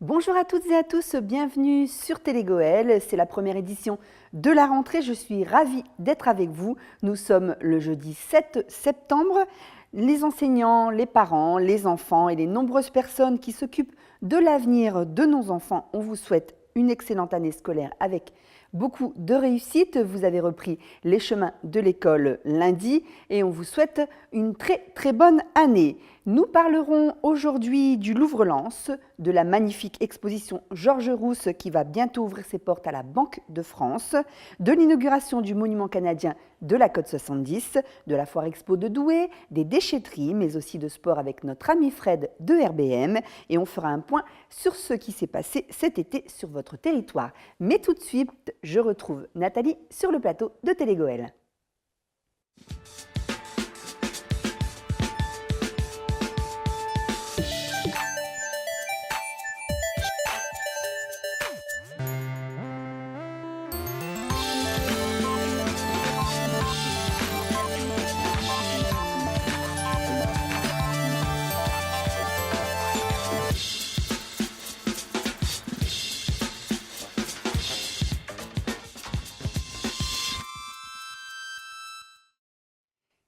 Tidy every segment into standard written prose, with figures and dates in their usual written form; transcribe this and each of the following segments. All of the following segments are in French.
Bonjour à toutes et à tous, bienvenue sur Télégoël. C'est la première édition de la rentrée. Je suis ravie d'être avec vous. Nous sommes le jeudi 7 septembre. Les enseignants, les parents, les enfants et les nombreuses personnes qui s'occupent de l'avenir de nos enfants, on vous souhaite une excellente année scolaire avec beaucoup de réussite. Vous avez repris les chemins de l'école lundi et on vous souhaite une très bonne année. Nous parlerons aujourd'hui du Louvre-Lens, de la magnifique exposition Georges Rousse qui va bientôt ouvrir ses portes à la Banque de France, de l'inauguration du monument canadien de la Côte 70, de la foire expo de Douai, des déchetteries, mais aussi de sport avec notre ami Fred de RBM. Et on fera un point sur ce qui s'est passé cet été sur votre territoire. Mais tout de suite, je retrouve Nathalie sur le plateau de Télégoël.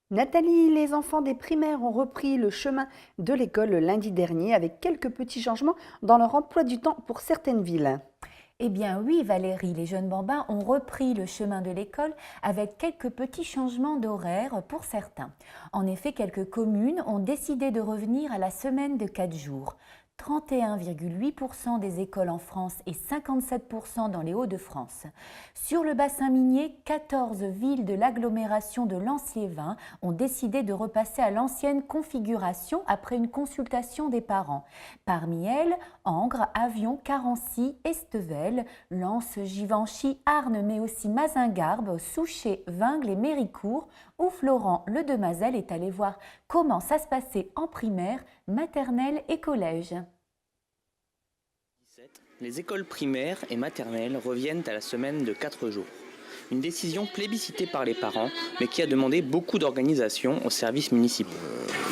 Nathalie, les enfants des primaires ont repris le chemin de l'école lundi dernier avec quelques petits changements dans leur emploi du temps pour certaines villes. Eh bien oui Valérie, les jeunes bambins ont repris le chemin de l'école avec quelques petits changements d'horaire pour certains. En effet, quelques communes ont décidé de revenir à la semaine de 4 jours. 31,8% des écoles en France et 57% dans les Hauts-de-France. Sur le bassin minier, 14 villes de l'agglomération de Lens-les-Vins ont décidé de repasser à l'ancienne configuration après une consultation des parents. Parmi elles, Angres, Avion, Carency, Estevel, Lens, Givenchy, Arnes, mais aussi Mazingarbe, Souchet, Vingles et Méricourt, où Florent Le Demazel est allé voir comment ça se passait en primaire, maternelle et collège. Les écoles primaires et maternelles reviennent à la semaine de 4 jours. Une décision plébiscitée par les parents, mais qui a demandé beaucoup d'organisation aux services municipaux.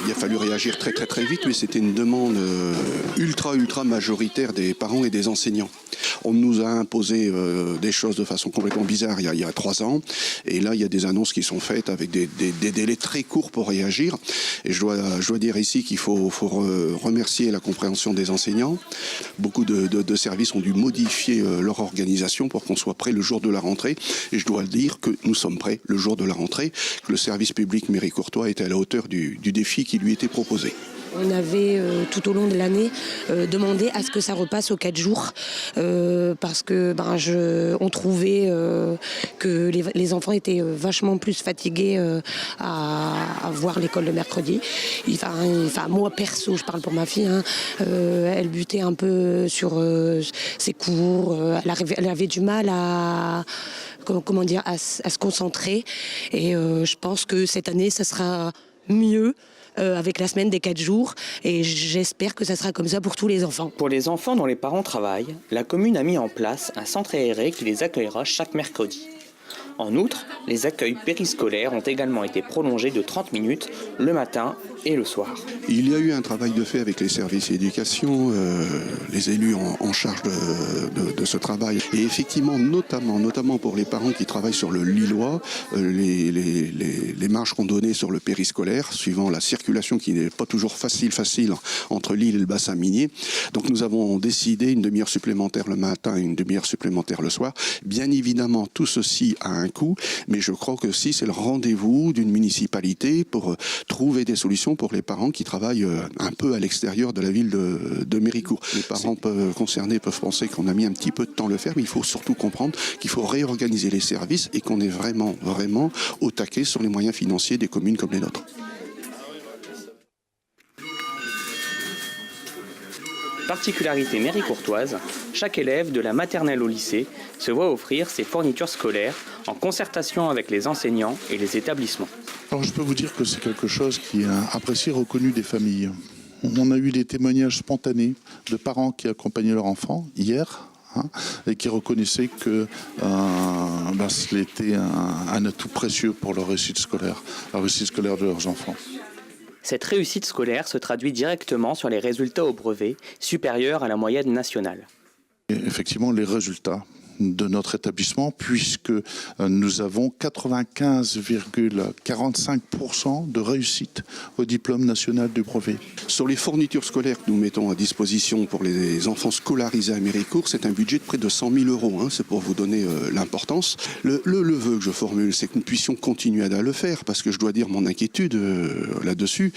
Il a fallu réagir très vite, mais c'était une demande ultra majoritaire des parents et des enseignants. On nous a imposé des choses de façon complètement bizarre il y a 3 ans, et là il y a des annonces qui sont faites avec des délais très courts pour réagir. Et je dois dire ici qu'il faut remercier la compréhension des enseignants. Beaucoup de services ont dû modifier leur organisation pour qu'on soit prêt le jour de la rentrée. Et je dois dire que nous sommes prêts le jour de la rentrée, que le service public Méricourtois était à la hauteur du défi qui lui était proposé. On avait tout au long de l'année demandé à ce que ça repasse aux 4 jours parce que on trouvait que les enfants étaient vachement plus fatigués à voir l'école le mercredi. Moi perso, je parle pour ma fille, elle butait un peu sur ses cours, elle avait du mal à se concentrer, et je pense que cette année ça sera mieux avec la semaine des 4 jours, et j'espère que ça sera comme ça pour tous les enfants. Pour les enfants dont les parents travaillent, la commune a mis en place un centre aéré qui les accueillera chaque mercredi. En outre, les accueils périscolaires ont également été prolongés de 30 minutes le matin et le soir. Il y a eu un travail de fait avec les services éducation, les élus en charge de ce travail. Et effectivement, notamment pour les parents qui travaillent sur le Lillois, les marges qu'on donnait sur le périscolaire, suivant la circulation qui n'est pas toujours facile entre Lille et le bassin minier. Donc nous avons décidé une demi-heure supplémentaire le matin et une demi-heure supplémentaire le soir. Bien évidemment, tout ceci a un coût, mais je crois que si c'est le rendez-vous d'une municipalité pour trouver des solutions pour les parents qui travaillent un peu à l'extérieur de la ville de Méricourt. Les parents concernés peuvent penser qu'on a mis un petit peu de temps à le faire, mais il faut surtout comprendre qu'il faut réorganiser les services et qu'on est vraiment au taquet sur les moyens financiers des communes comme les nôtres. Particularité méricourtoise, chaque élève de la maternelle au lycée se voit offrir ses fournitures scolaires en concertation avec les enseignants et les établissements. Alors je peux vous dire que c'est quelque chose qui est apprécié et reconnu des familles. On a eu des témoignages spontanés de parents qui accompagnaient leurs enfants hier, et qui reconnaissaient que c'était un atout précieux pour leur réussite scolaire, la réussite scolaire de leurs enfants. Cette réussite scolaire se traduit directement sur les résultats au brevet, supérieurs à la moyenne nationale. Et effectivement, les résultats de notre établissement, puisque nous avons 95,45% de réussite au diplôme national du brevet. Sur les fournitures scolaires que nous mettons à disposition pour les enfants scolarisés à Méricourt, c'est un budget de près de 100 000 €. C'est pour vous donner l'importance. Le vœu que je formule, c'est que nous puissions continuer à le faire, parce que je dois dire mon inquiétude là-dessus.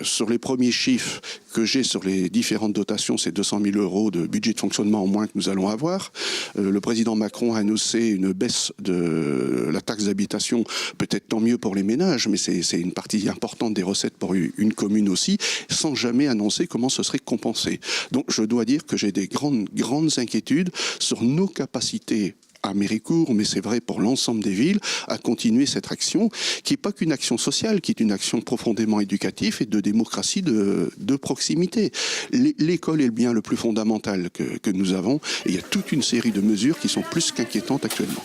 Sur les premiers chiffres que j'ai sur les différentes dotations, c'est 200 000 € de budget de fonctionnement en moins que nous allons avoir. Le président Macron a annoncé une baisse de la taxe d'habitation, peut-être tant mieux pour les ménages, mais c'est une partie importante des recettes pour une commune aussi, sans jamais annoncer comment ce serait compensé. Donc je dois dire que j'ai des grandes inquiétudes sur nos capacités à Méricourt, mais c'est vrai pour l'ensemble des villes, à continuer cette action, qui n'est pas qu'une action sociale, qui est une action profondément éducative et de démocratie de proximité. L'école est le bien le plus fondamental que nous avons, et il y a toute une série de mesures qui sont plus qu'inquiétantes actuellement.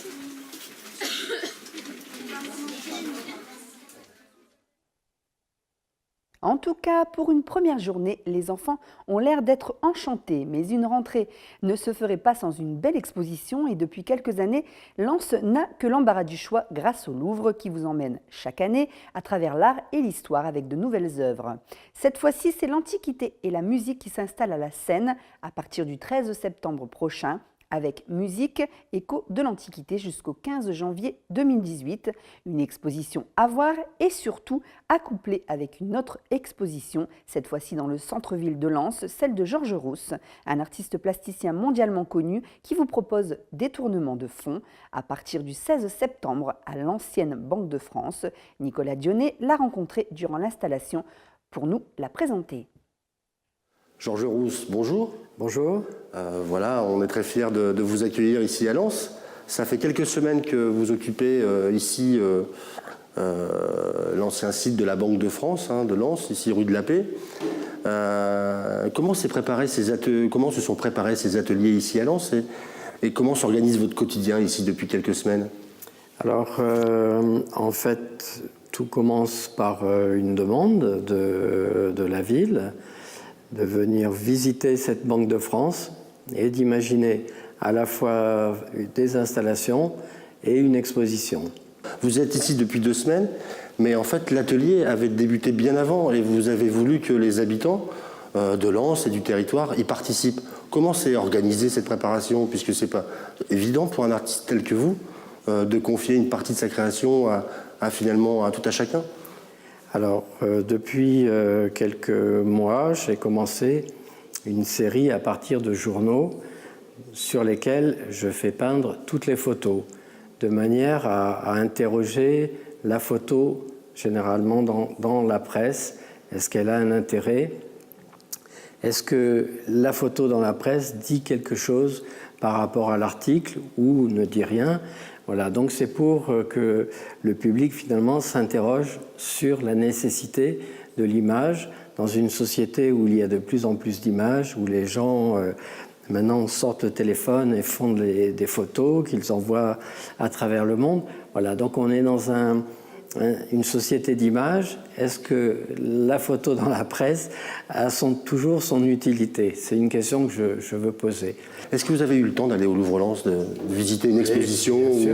En tout cas, pour une première journée, les enfants ont l'air d'être enchantés. Mais une rentrée ne se ferait pas sans une belle exposition. Et depuis quelques années, Lens n'a que l'embarras du choix grâce au Louvre qui vous emmène chaque année à travers l'art et l'histoire avec de nouvelles œuvres. Cette fois-ci, c'est l'Antiquité et la musique qui s'installent à la scène à partir du 13 septembre prochain, avec musique, écho de l'Antiquité jusqu'au 15 janvier 2018. Une exposition à voir et surtout à coupler avec une autre exposition, cette fois-ci dans le centre-ville de Lens, celle de Georges Rousse, un artiste plasticien mondialement connu qui vous propose détournement de fonds à partir du 16 septembre à l'ancienne Banque de France. Nicolas Dionnet l'a rencontré durant l'installation pour nous la présenter. Georges Rousse, bonjour. Bonjour. Voilà, on est très fiers de vous accueillir ici à Lens. Ça fait quelques semaines que vous occupez ici l'ancien site de la Banque de France, de Lens, ici rue de la Paix. Comment se sont préparés ces ateliers ici à Lens et comment s'organise votre quotidien ici depuis quelques semaines? Alors, en fait, tout commence par une demande de la ville de venir visiter cette Banque de France et d'imaginer à la fois des installations et une exposition. Vous êtes ici depuis 2 semaines, mais en fait l'atelier avait débuté bien avant et vous avez voulu que les habitants de Lens et du territoire y participent. Comment s'est organisée cette préparation, puisque c'est pas évident pour un artiste tel que vous de confier une partie de sa création finalement à tout à chacun? Alors, depuis quelques mois, j'ai commencé une série à partir de journaux sur lesquels je fais peindre toutes les photos, de manière à interroger la photo généralement dans la presse. Est-ce qu'elle a un intérêt? Est-ce que la photo dans la presse dit quelque chose par rapport à l'article ou ne dit rien? Voilà, donc c'est pour que le public finalement s'interroge sur la nécessité de l'image dans une société où il y a de plus en plus d'images, où les gens maintenant sortent le téléphone et font des photos qu'ils envoient à travers le monde. Voilà, donc on est dans une société d'images. Est-ce que la photo dans la presse a toujours son utilité? C'est une question que je veux poser. Est-ce que vous avez eu le temps d'aller au Louvre-Lens, de visiter une exposition, ou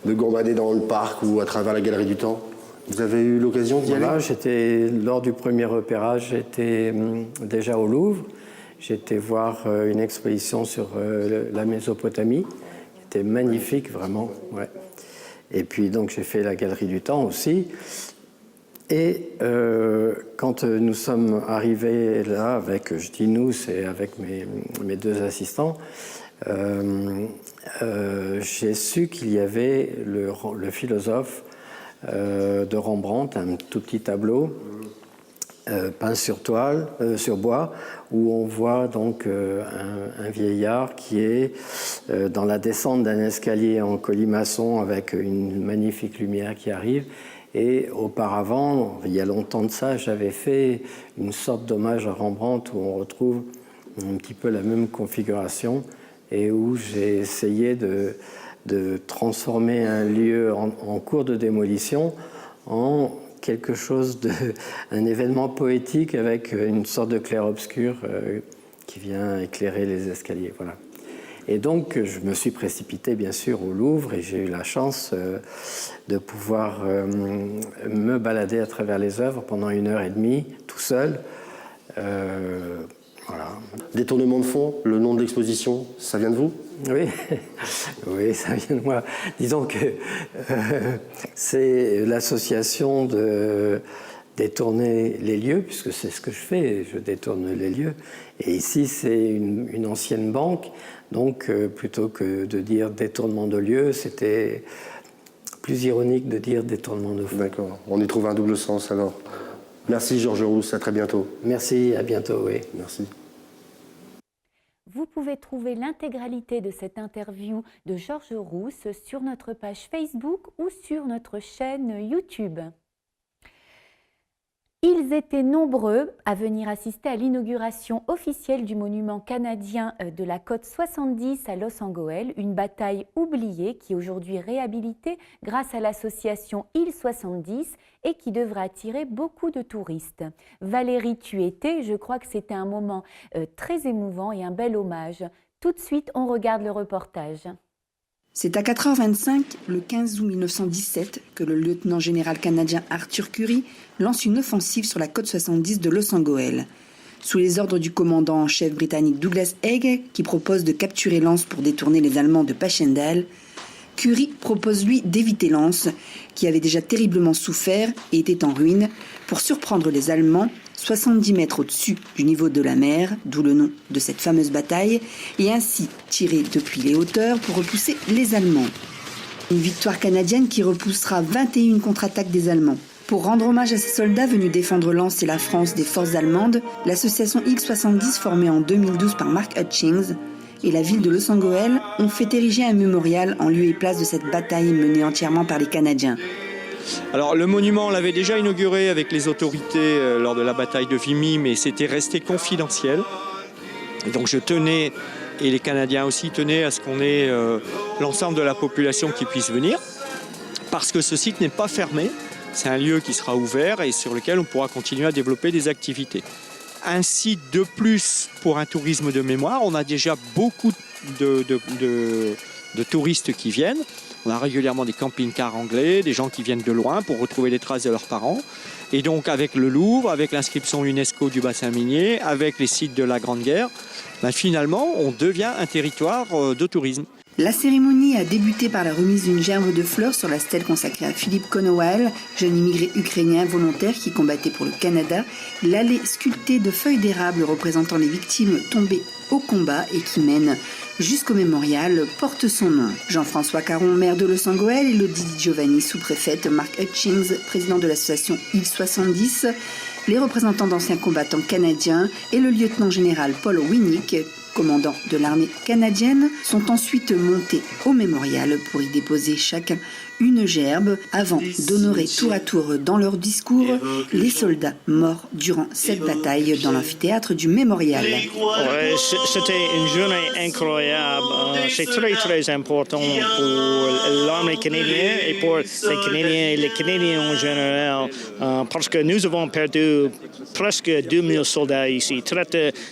de gambader dans le parc ou à travers la Galerie du Temps? Vous avez eu l'occasion d'y aller? Lors du premier repérage, j'étais déjà au Louvre. J'étais voir une exposition sur la Mésopotamie, qui était magnifique, vraiment. Ouais. Et puis donc j'ai fait la Galerie du Temps aussi. Et quand nous sommes arrivés là, je dis nous, c'est avec mes 2 assistants, j'ai su qu'il y avait le philosophe de Rembrandt, un tout petit tableau peint sur bois, où on voit donc un vieillard qui est dans la descente d'un escalier en colimaçon avec une magnifique lumière qui arrive. Et auparavant, il y a longtemps de ça, j'avais fait une sorte d'hommage à Rembrandt où on retrouve un petit peu la même configuration et où j'ai essayé de transformer un lieu en cours de démolition en quelque chose un événement poétique avec une sorte de clair-obscur qui vient éclairer les escaliers. Voilà. Et donc, je me suis précipité, bien sûr, au Louvre et j'ai eu la chance de pouvoir me balader à travers les œuvres pendant 1h30, tout seul. Voilà. Détournement de fonds, le nom de l'exposition, ça vient de vous? Oui, oui, ça vient de moi. Disons que c'est l'association de détourner les lieux, puisque c'est ce que je fais, je détourne les lieux. Et ici, c'est une ancienne banque, donc plutôt que de dire détournement de lieux, c'était plus ironique de dire détournement de fonds. D'accord, on y trouve un double sens alors. Merci Georges Rousse, à très bientôt. Merci, à bientôt, oui. Merci. Vous pouvez trouver l'intégralité de cette interview de Georges Rousse sur notre page Facebook ou sur notre chaîne YouTube. Ils étaient nombreux à venir assister à l'inauguration officielle du monument canadien de la côte 70 à Los Angeles, une bataille oubliée qui est aujourd'hui réhabilitée grâce à l'association Île 70 et qui devrait attirer beaucoup de touristes. Valérie, tu étais, je crois que c'était un moment très émouvant et un bel hommage. Tout de suite, on regarde le reportage. C'est à 4h25, le 15 août 1917, que le lieutenant-général canadien Arthur Currie lance une offensive sur la côte 70 de Los Angeles. Sous les ordres du commandant en chef britannique Douglas Haig, qui propose de capturer Lens pour détourner les Allemands de Passchendaele, Currie propose lui d'éviter Lens, qui avait déjà terriblement souffert et était en ruine, pour surprendre les Allemands 70 mètres au-dessus du niveau de la mer, d'où le nom de cette fameuse bataille, et ainsi tirer depuis les hauteurs pour repousser les Allemands. Une victoire canadienne qui repoussera 21 contre-attaques des Allemands. Pour rendre hommage à ces soldats venus défendre Lens et la France des forces allemandes, l'association X70, formée en 2012 par Mark Hutchings, et la ville de Los Angeles ont fait ériger un mémorial en lieu et place de cette bataille menée entièrement par les Canadiens. Alors le monument, on l'avait déjà inauguré avec les autorités lors de la bataille de Vimy, mais c'était resté confidentiel. Et donc je tenais, et les Canadiens aussi tenaient, à ce qu'on ait l'ensemble de la population qui puisse venir, parce que ce site n'est pas fermé, c'est un lieu qui sera ouvert et sur lequel on pourra continuer à développer des activités. Un site de plus pour un tourisme de mémoire, on a déjà beaucoup de touristes qui viennent. On a régulièrement des camping-cars anglais, des gens qui viennent de loin pour retrouver les traces de leurs parents. Et donc avec le Louvre, avec l'inscription UNESCO du bassin minier, avec les sites de la Grande Guerre, finalement on devient un territoire de tourisme. La cérémonie a débuté par la remise d'une gerbe de fleurs sur la stèle consacrée à Philippe Konowal, jeune immigré ukrainien volontaire qui combattait pour le Canada. L'allée sculptée de feuilles d'érable représentant les victimes tombées au combat et qui mène jusqu'au mémorial porte son nom. Jean-François Caron, maire de Los Angeles, Elodie Di Giovanni, sous-préfète, Mark Hutchings, président de l'association Île 70, les représentants d'anciens combattants canadiens et le lieutenant-général Paul Winnick, commandant de l'armée canadienne, sont ensuite montés au mémorial pour y déposer chacun une gerbe avant d'honorer tour à tour dans leur discours les soldats morts durant cette bataille dans l'amphithéâtre du mémorial. Ouais, c'était une journée incroyable. C'est très très important pour l'armée canadienne et pour les Canadiens et les Canadiens en général parce que nous avons perdu presque 2000 soldats ici.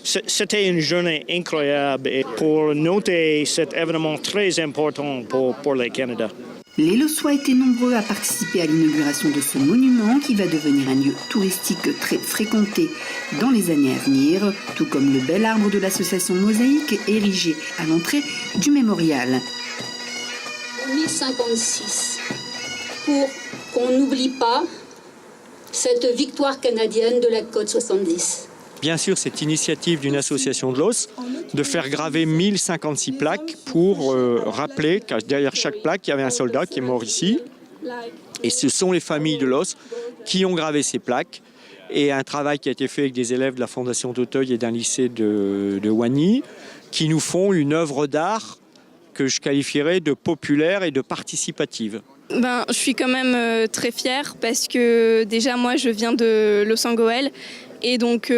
C'était une journée incroyable et pour noter cet événement très important pour le Canada. Les Lossois étaient nombreux à participer à l'inauguration de ce monument qui va devenir un lieu touristique très fréquenté dans les années à venir, tout comme le bel arbre de l'association Mosaïque érigé à l'entrée du mémorial. 1056, pour qu'on n'oublie pas cette victoire canadienne de la côte 70. Bien sûr, cette initiative d'une association de l'os, de faire graver 1056 plaques pour rappeler que derrière chaque plaque, il y avait un soldat qui est mort ici. Et ce sont les familles de l'os qui ont gravé ces plaques. Et un travail qui a été fait avec des élèves de la Fondation d'Auteuil et d'un lycée de Wany, qui nous font une œuvre d'art que je qualifierais de populaire et de participative. Je suis quand même très fière parce que déjà moi je viens de Los Angeles et donc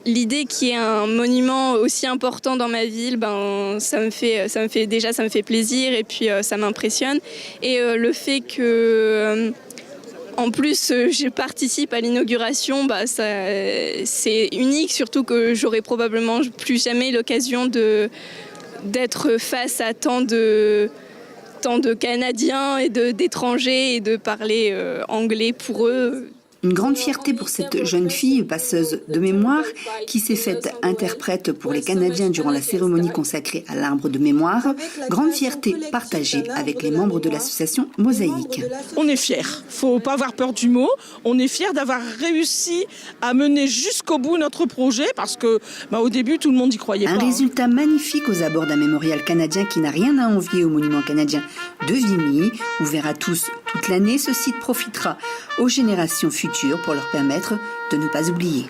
l'idée qu'il y ait un monument aussi important dans ma ville, ça me fait plaisir et puis ça m'impressionne. Et le fait que En plus, je participe à l'inauguration, c'est unique, surtout que j'aurai probablement plus jamais l'occasion d'être face à tant de Canadiens et d'étrangers et de parler anglais pour eux. Une grande fierté pour cette jeune fille passeuse de mémoire qui s'est faite interprète pour les Canadiens durant la cérémonie consacrée à l'arbre de mémoire. Grande fierté partagée avec les membres de l'association Mosaïque. On est fiers, il ne faut pas avoir peur du mot. On est fiers d'avoir réussi à mener jusqu'au bout notre projet parce que au début tout le monde n'y croyait pas. Un résultat magnifique aux abords d'un mémorial canadien qui n'a rien à envier au monument canadien de Vimy. Ouvert à tous toute l'année, ce site profitera aux générations futures pour leur permettre de ne pas oublier.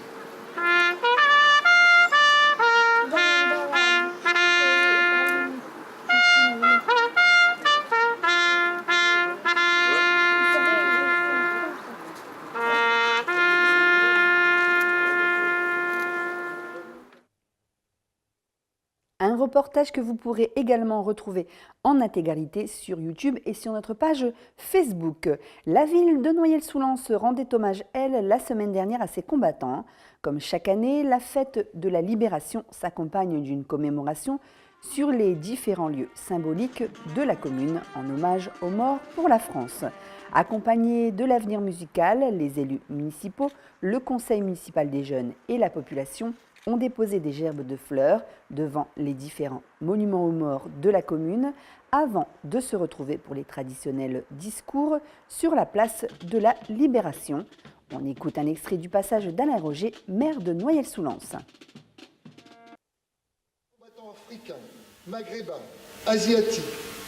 Un reportage que vous pourrez également retrouver en intégralité sur YouTube et sur notre page Facebook. La ville de Noyelles-sous-Lens rendait hommage, elle, la semaine dernière à ses combattants. Comme chaque année, la fête de la Libération s'accompagne d'une commémoration sur les différents lieux symboliques de la commune en hommage aux morts pour la France. Accompagnés de l'Avenir musical, les élus municipaux, le conseil municipal des jeunes et la population ont déposé des gerbes de fleurs devant les différents monuments aux morts de la commune avant de se retrouver pour les traditionnels discours sur la place de la Libération. On écoute un extrait du passage d'Alain Roger, maire de Noyelles-sous-Lens. Combattants africains, maghrébins, asiatiques,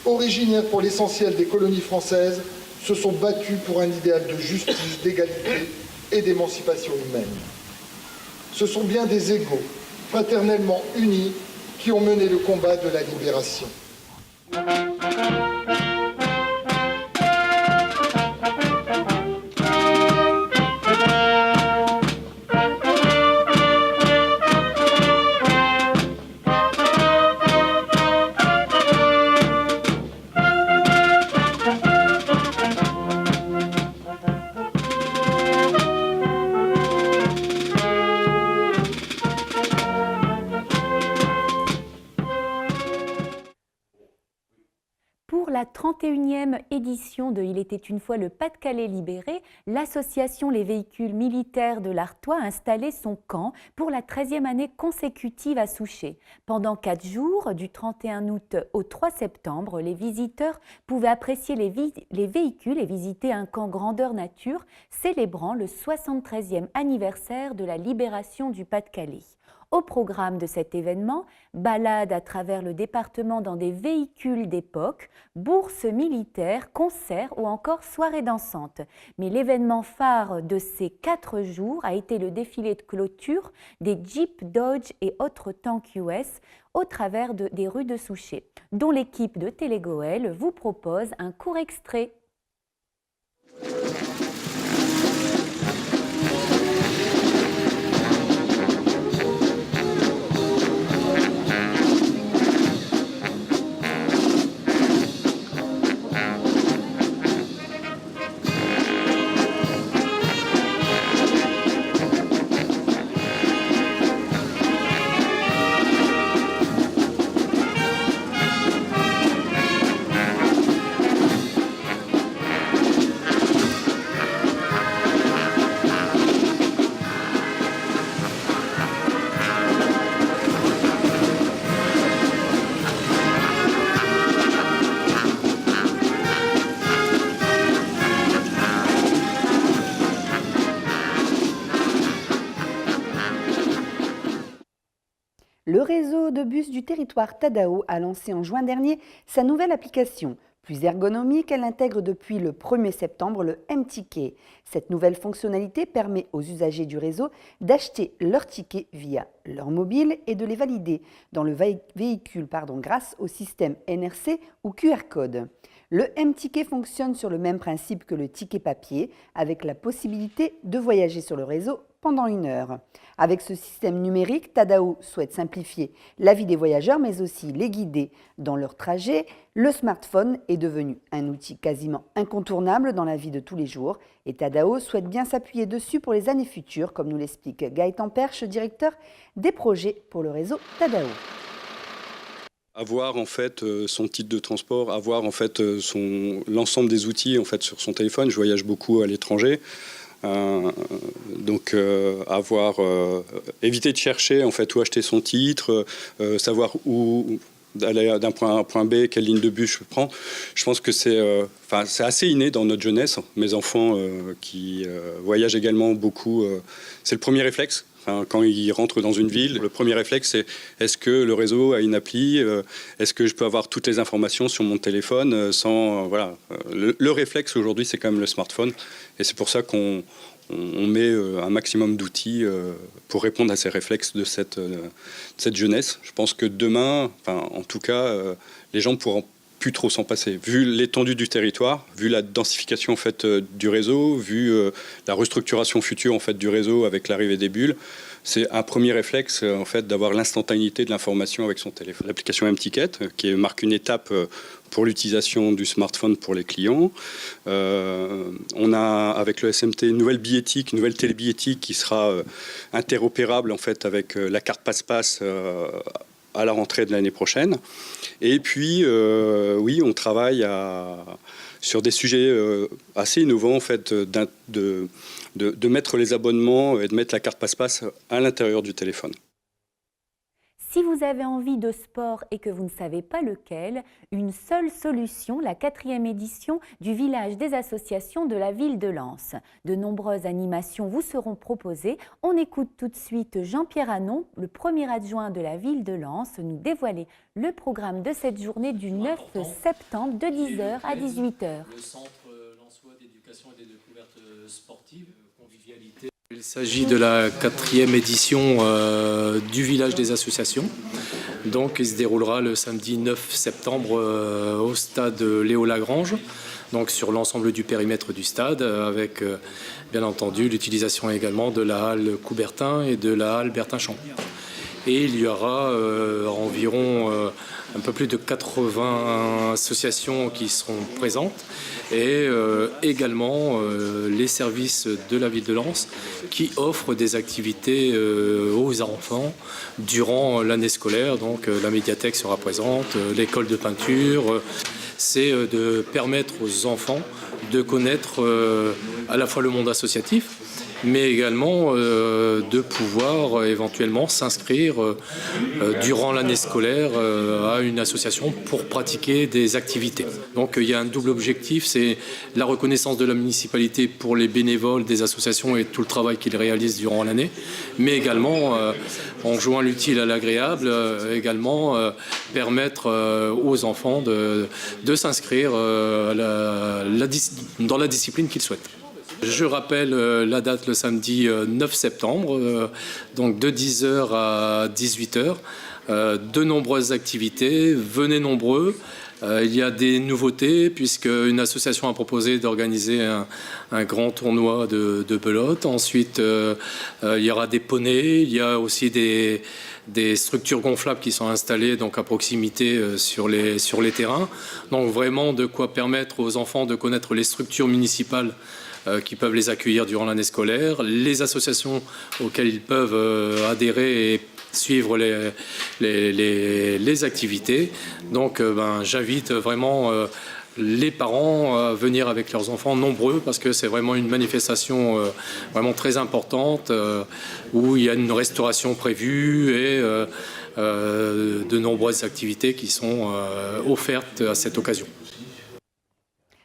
originaires pour l'essentiel des colonies françaises, se sont battus pour un idéal de justice, d'égalité et d'émancipation humaine. Ce sont bien des égaux, fraternellement unis, qui ont mené le combat de la libération. Pour la 31e édition de Il était une fois le Pas-de-Calais libéré, l'association Les Véhicules Militaires de l'Artois a installé son camp pour la 13e année consécutive à Souchet. Pendant 4 jours, du 31 août au 3 septembre, les visiteurs pouvaient apprécier les véhicules et visiter un camp grandeur nature célébrant le 73e anniversaire de la libération du Pas-de-Calais. Au programme de cet événement, balades à travers le département dans des véhicules d'époque, bourses militaires, concerts ou encore soirées dansantes. Mais l'événement phare de ces 4 jours a été le défilé de clôture des Jeep, Dodge et autres tanks US au travers des rues de Souchet, dont l'équipe de Télégoël vous propose un court extrait. Le réseau de bus du territoire Tadao a lancé en juin dernier sa nouvelle application. Plus ergonomique, elle intègre depuis le 1er septembre le M-Ticket. Cette nouvelle fonctionnalité permet aux usagers du réseau d'acheter leur ticket via leur mobile et de les valider dans le véhicule grâce au système NRC ou QR code. Le M-Ticket fonctionne sur le même principe que le ticket papier, avec la possibilité de voyager sur le réseau pendant 1 heure. Avec ce système numérique, Tadao souhaite simplifier la vie des voyageurs, mais aussi les guider dans leur trajet. Le smartphone est devenu un outil quasiment incontournable dans la vie de tous les jours et Tadao souhaite bien s'appuyer dessus pour les années futures, comme nous l'explique Gaëtan Perche, directeur des projets pour le réseau Tadao. Avoir en fait son titre de transport, avoir en fait l'ensemble des outils en fait sur son téléphone. Je voyage beaucoup à l'étranger. Donc éviter de chercher en fait où acheter son titre, savoir où d'aller d'un point A à un point B, quelle ligne de bus je prends. Je pense que c'est assez inné dans notre jeunesse. Mes enfants qui voyagent également beaucoup, c'est le premier réflexe. Quand ils rentrent dans une ville, le premier réflexe, c'est est-ce que le réseau a une appli, est-ce que je peux avoir toutes les informations sur mon téléphone sans... voilà. Le réflexe aujourd'hui, c'est quand même le smartphone. Et c'est pour ça qu'on met un maximum d'outils pour répondre à ces réflexes de cette jeunesse. Je pense que demain, en tout cas, les gens pourront plus trop s'en passer. Vu l'étendue du territoire, vu la densification en fait, du réseau, vu la restructuration future en fait, du réseau avec l'arrivée des bulles, c'est un premier réflexe en fait, d'avoir l'instantanéité de l'information avec son téléphone. L'application M-Ticket, qui marque une étape pour l'utilisation du smartphone pour les clients. On a avec le SMT une nouvelle billettique, une nouvelle télébillettique qui sera interopérable en fait, avec la carte passe-passe à la rentrée de l'année prochaine. Et puis, oui, on travaille sur des sujets assez innovants, en fait, de mettre les abonnements et de mettre la carte passe-passe à l'intérieur du téléphone. Si vous avez envie de sport et que vous ne savez pas lequel, une seule solution, la 4e édition du village des associations de la ville de Lens. De nombreuses animations vous seront proposées. On écoute tout de suite Jean-Pierre Anon, le premier adjoint de la ville de Lens, nous dévoiler le programme de cette journée du 9 septembre de 10h à 18h. Le centre lensois d'éducation et des découvertes sportives, convivialité. Il s'agit de la 4e édition du village des associations. Donc, il se déroulera le samedi 9 septembre au stade Léo Lagrange, donc sur l'ensemble du périmètre du stade, avec bien entendu l'utilisation également de la halle Coubertin et de la halle Bertin-Champ. Et il y aura environ un peu plus de 80 associations qui seront présentes et également les services de la ville de Lens qui offrent des activités aux enfants durant l'année scolaire. Donc la médiathèque sera présente, l'école de peinture. C'est de permettre aux enfants de connaître à la fois le monde associatif, mais également de pouvoir éventuellement s'inscrire durant l'année scolaire à une association pour pratiquer des activités. Donc il y a un double objectif, c'est la reconnaissance de la municipalité pour les bénévoles des associations et tout le travail qu'ils réalisent durant l'année, mais également en jouant l'utile à l'agréable, également permettre aux enfants de s'inscrire dans la discipline qu'ils souhaitent. Je rappelle la date le samedi 9 septembre, donc de 10h à 18h. De nombreuses activités, venez nombreux. Il y a des nouveautés puisque une association a proposé d'organiser un grand tournoi de belote. Ensuite, il y aura des poneys, il y a aussi des structures gonflables qui sont installées donc à proximité sur les terrains. Donc vraiment de quoi permettre aux enfants de connaître les structures municipales qui peuvent les accueillir durant l'année scolaire, les associations auxquelles ils peuvent adhérer et suivre les activités. Donc j'invite vraiment les parents à venir avec leurs enfants nombreux parce que c'est vraiment une manifestation vraiment très importante où il y a une restauration prévue et de nombreuses activités qui sont offertes à cette occasion.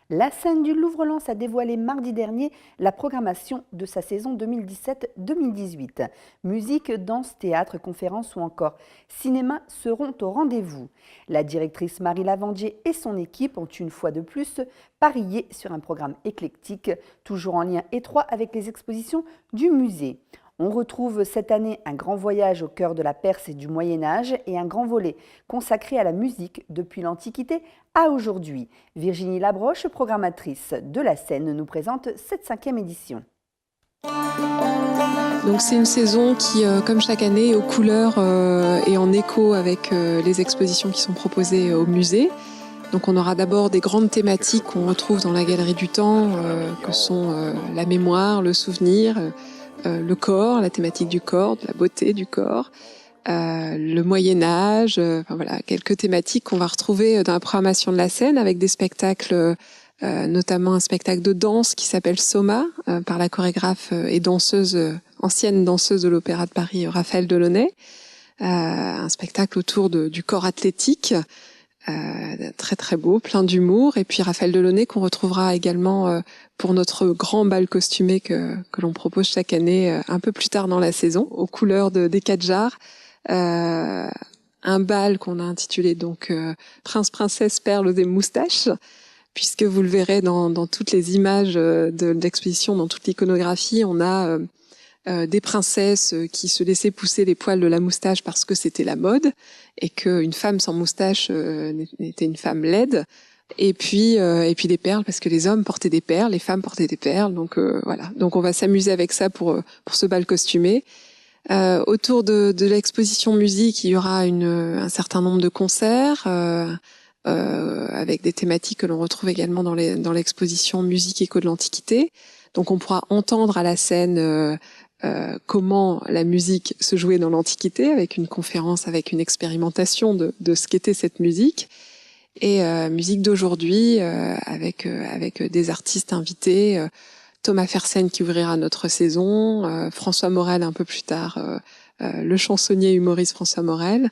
La scène du Louvre-Lens a dévoilé mardi dernier la programmation de sa saison 2017-2018. Musique, danse, théâtre, conférences ou encore cinéma seront au rendez-vous. La directrice Marie Lavandier et son équipe ont une fois de plus parié sur un programme éclectique, toujours en lien étroit avec les expositions du musée. On retrouve cette année un grand voyage au cœur de la Perse et du Moyen-Âge et un grand volet consacré à la musique depuis l'Antiquité à aujourd'hui. Virginie Labroche, programmatrice de la scène, nous présente cette 5e édition. Donc c'est une saison qui, comme chaque année, est aux couleurs et en écho avec les expositions qui sont proposées au musée. Donc on aura d'abord des grandes thématiques qu'on retrouve dans la Galerie du Temps, que sont la mémoire, le souvenir, le corps, la thématique du corps, de la beauté du corps, le Moyen-Âge, enfin voilà, quelques thématiques qu'on va retrouver dans la programmation de la scène avec des spectacles, notamment un spectacle de danse qui s'appelle Soma, par la chorégraphe et danseuse, ancienne danseuse de l'Opéra de Paris, Raphaël Delaunay, un spectacle autour du corps athlétique, très très beau, plein d'humour, et puis Raphaël Delaunay qu'on retrouvera également pour notre grand bal costumé que l'on propose chaque année un peu plus tard dans la saison, aux couleurs des 4 jarres, un bal qu'on a intitulé donc Prince, Princesse, Perles et Moustaches, puisque vous le verrez dans toutes les images de l'exposition, dans toute l'iconographie, on a des princesses qui se laissaient pousser les poils de la moustache parce que c'était la mode et qu'une femme sans moustache était une femme laide. Et puis des perles parce que les hommes portaient des perles, les femmes portaient des perles. Donc voilà. Donc on va s'amuser avec ça pour ce bal costumé. Autour de l'exposition musique, il y aura un certain nombre de concerts avec des thématiques que l'on retrouve également dans l'exposition musique écho de l'Antiquité. Donc on pourra entendre à la scène comment la musique se jouait dans l'Antiquité, avec une conférence, avec une expérimentation de ce qu'était cette musique, et musique d'aujourd'hui avec des artistes invités, Thomas Fersen qui ouvrira notre saison, François Morel un peu plus tard, le chansonnier humoriste François Morel,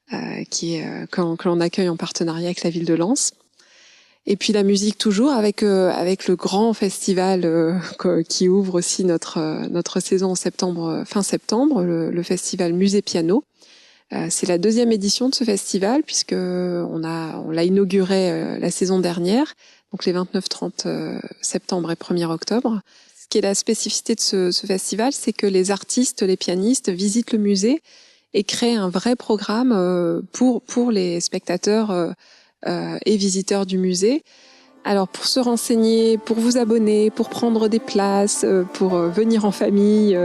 que l'on accueille en partenariat avec la ville de Lens. Et puis la musique toujours avec le grand festival qui ouvre aussi notre saison en septembre, fin septembre, le festival Musée Piano. C'est la 2e édition de ce festival puisque on l'a inauguré la saison dernière, donc les 29-30 septembre et 1er octobre. Ce qui est la spécificité de ce festival, c'est que les artistes, les pianistes visitent le musée et créent un vrai programme pour les spectateurs et visiteurs du musée. Alors pour se renseigner, pour vous abonner, pour prendre des places, pour venir en famille,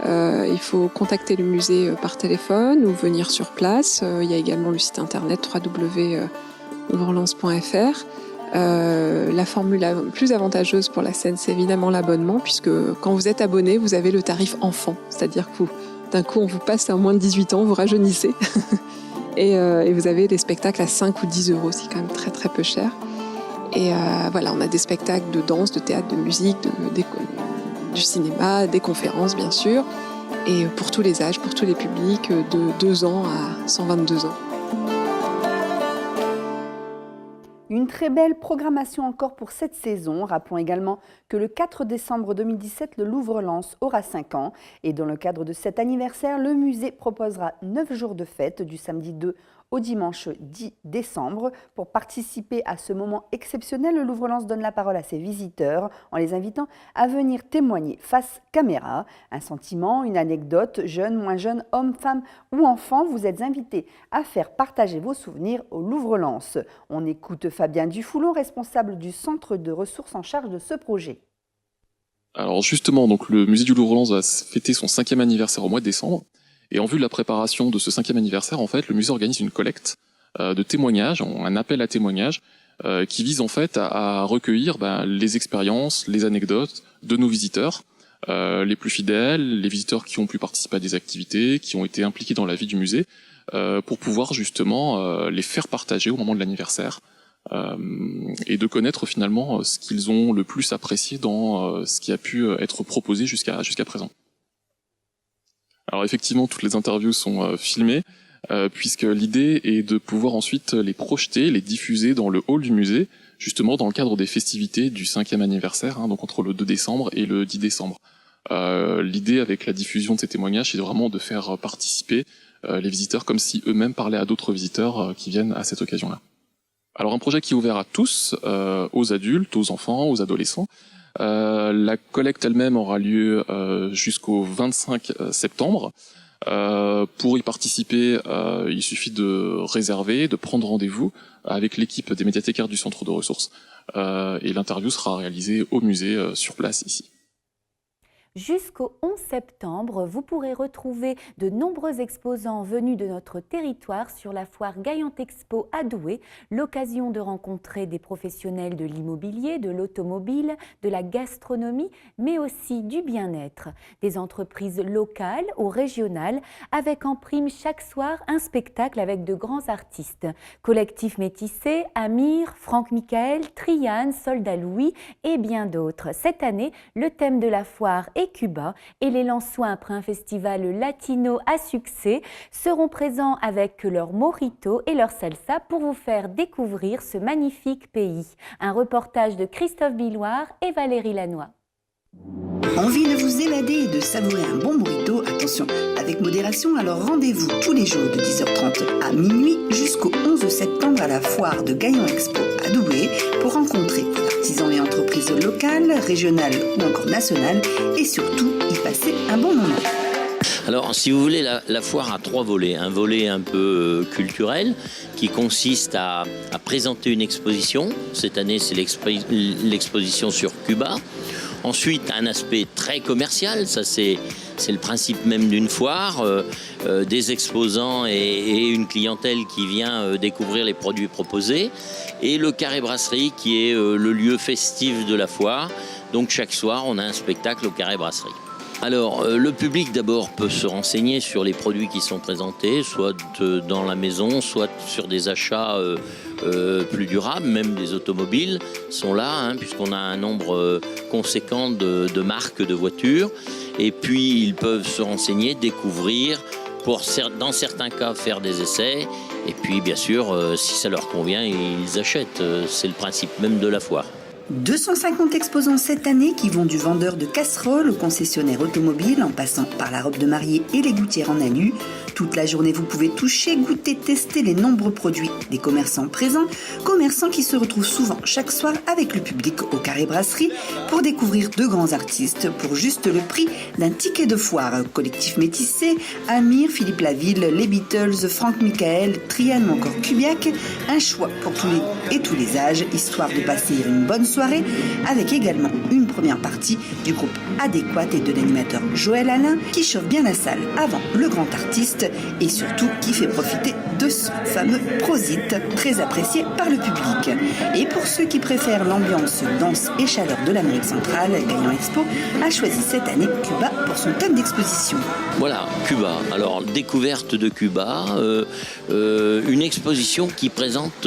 il faut contacter le musée par téléphone ou venir sur place. Il y a également le site internet www.ouvrelens.fr. La formule la plus avantageuse pour la scène, c'est évidemment l'abonnement, puisque quand vous êtes abonné, vous avez le tarif enfant, c'est-à-dire que d'un coup on vous passe à moins de 18 ans, vous rajeunissez. Et vous avez des spectacles à 5 ou 10 euros, c'est quand même très très peu cher. Et voilà, on a des spectacles de danse, de théâtre, de musique, du cinéma, des conférences bien sûr, et pour tous les âges, pour tous les publics, de 2 ans à 122 ans. Une très belle programmation encore pour cette saison. Rappelons également que le 4 décembre 2017, le Louvre-Lens aura 5 ans. Et dans le cadre de cet anniversaire, le musée proposera 9 jours de fête du samedi 2 au dimanche 10 décembre. Pour participer à ce moment exceptionnel, le Louvre-Lens donne la parole à ses visiteurs en les invitant à venir témoigner face caméra. Un sentiment, une anecdote, jeune, moins jeune, homme, femme ou enfant, vous êtes invités à faire partager vos souvenirs au Louvre-Lens. On écoute Fabien Dufoulon, responsable du centre de ressources en charge de ce projet. Alors justement, donc le musée du Louvre-Lens va fêter son 5e anniversaire au mois de décembre. Et en vue de la préparation de ce 5e anniversaire, en fait, le musée organise une collecte de témoignages, un appel à témoignages, qui vise en fait à recueillir les expériences, les anecdotes de nos visiteurs, les plus fidèles, les visiteurs qui ont pu participer à des activités, qui ont été impliqués dans la vie du musée, pour pouvoir justement les faire partager au moment de l'anniversaire, et de connaître finalement ce qu'ils ont le plus apprécié dans ce qui a pu être proposé jusqu'à présent. Alors effectivement, toutes les interviews sont filmées, puisque l'idée est de pouvoir ensuite les projeter, les diffuser dans le hall du musée, justement dans le cadre des festivités du 5e anniversaire, donc entre le 2 décembre et le 10 décembre. L'idée avec la diffusion de ces témoignages, c'est vraiment de faire participer les visiteurs comme si eux-mêmes parlaient à d'autres visiteurs qui viennent à cette occasion-là. Alors un projet qui est ouvert à tous, aux adultes, aux enfants, aux adolescents. La collecte elle-même aura lieu jusqu'au 25 septembre. Pour y participer, il suffit de réserver, de prendre rendez-vous avec l'équipe des médiathécaires du centre de ressources. Et l'interview sera réalisée au musée sur place ici. Jusqu'au 11 septembre, vous pourrez retrouver de nombreux exposants venus de notre territoire sur la foire Gaillante Expo à Douai, l'occasion de rencontrer des professionnels de l'immobilier, de l'automobile, de la gastronomie, mais aussi du bien-être. Des entreprises locales ou régionales, avec en prime chaque soir un spectacle avec de grands artistes. Collectif Métissé, Amir, Franck Michael, Triane, Soldat Louis et bien d'autres. Cette année, le thème de la foire est Cuba et les Lensois, après un festival latino à succès, seront présents avec leur mojito et leur salsa pour vous faire découvrir ce magnifique pays. Un reportage de Christophe Billoire et Valérie Lannoy. Envie de vous évader et de savourer un bon mojito? Attention, avec modération, alors rendez-vous tous les jours de 10h30 à minuit jusqu'au 11 septembre à la foire de Gaillante Expo à Douai pour rencontrer artisans et entreprises locales, régionales ou encore nationales et surtout y passer un bon moment. Alors, si vous voulez, la foire a 3 volets. Un volet un peu culturel qui consiste à présenter une exposition. Cette année, c'est l'exposition sur Cuba. Ensuite, un aspect très commercial, ça c'est le principe même d'une foire, des exposants et une clientèle qui vient découvrir les produits proposés. Et le Carré Brasserie qui est le lieu festif de la foire. Donc chaque soir, on a un spectacle au Carré Brasserie. Alors, le public d'abord peut se renseigner sur les produits qui sont présentés, soit dans la maison, soit sur des achats plus durables, même des automobiles sont là, puisqu'on a un nombre conséquent de marques de voitures. Et puis, ils peuvent se renseigner, découvrir, pour dans certains cas faire des essais. Et puis, bien sûr, si ça leur convient, ils achètent. C'est le principe même de la foire. 250 exposants cette année qui vont du vendeur de casseroles au concessionnaire automobile en passant par la robe de mariée et les gouttières en alu. Toute la journée, vous pouvez toucher, goûter, tester les nombreux produits des commerçants présents, commerçants qui se retrouvent souvent chaque soir avec le public au Carré Brasserie pour découvrir de grands artistes pour juste le prix d'un ticket de foire. Collectif Métissé, Amir, Philippe Laville, les Beatles, Franck Michael, Triane ou encore Kubiak. Un choix pour tous les âges, histoire de passer une bonne soirée avec également une première partie du groupe Adéquat et de l'animateur Joël Alain qui chauffe bien la salle avant le grand artiste et surtout qui fait profiter de ce fameux prosite très apprécié par le public. Et pour ceux qui préfèrent l'ambiance danse et chaleur de l'Amérique centrale, Gaillante Expo a choisi cette année Cuba pour son thème d'exposition. Voilà, Cuba. Alors, découverte de Cuba, une exposition qui présente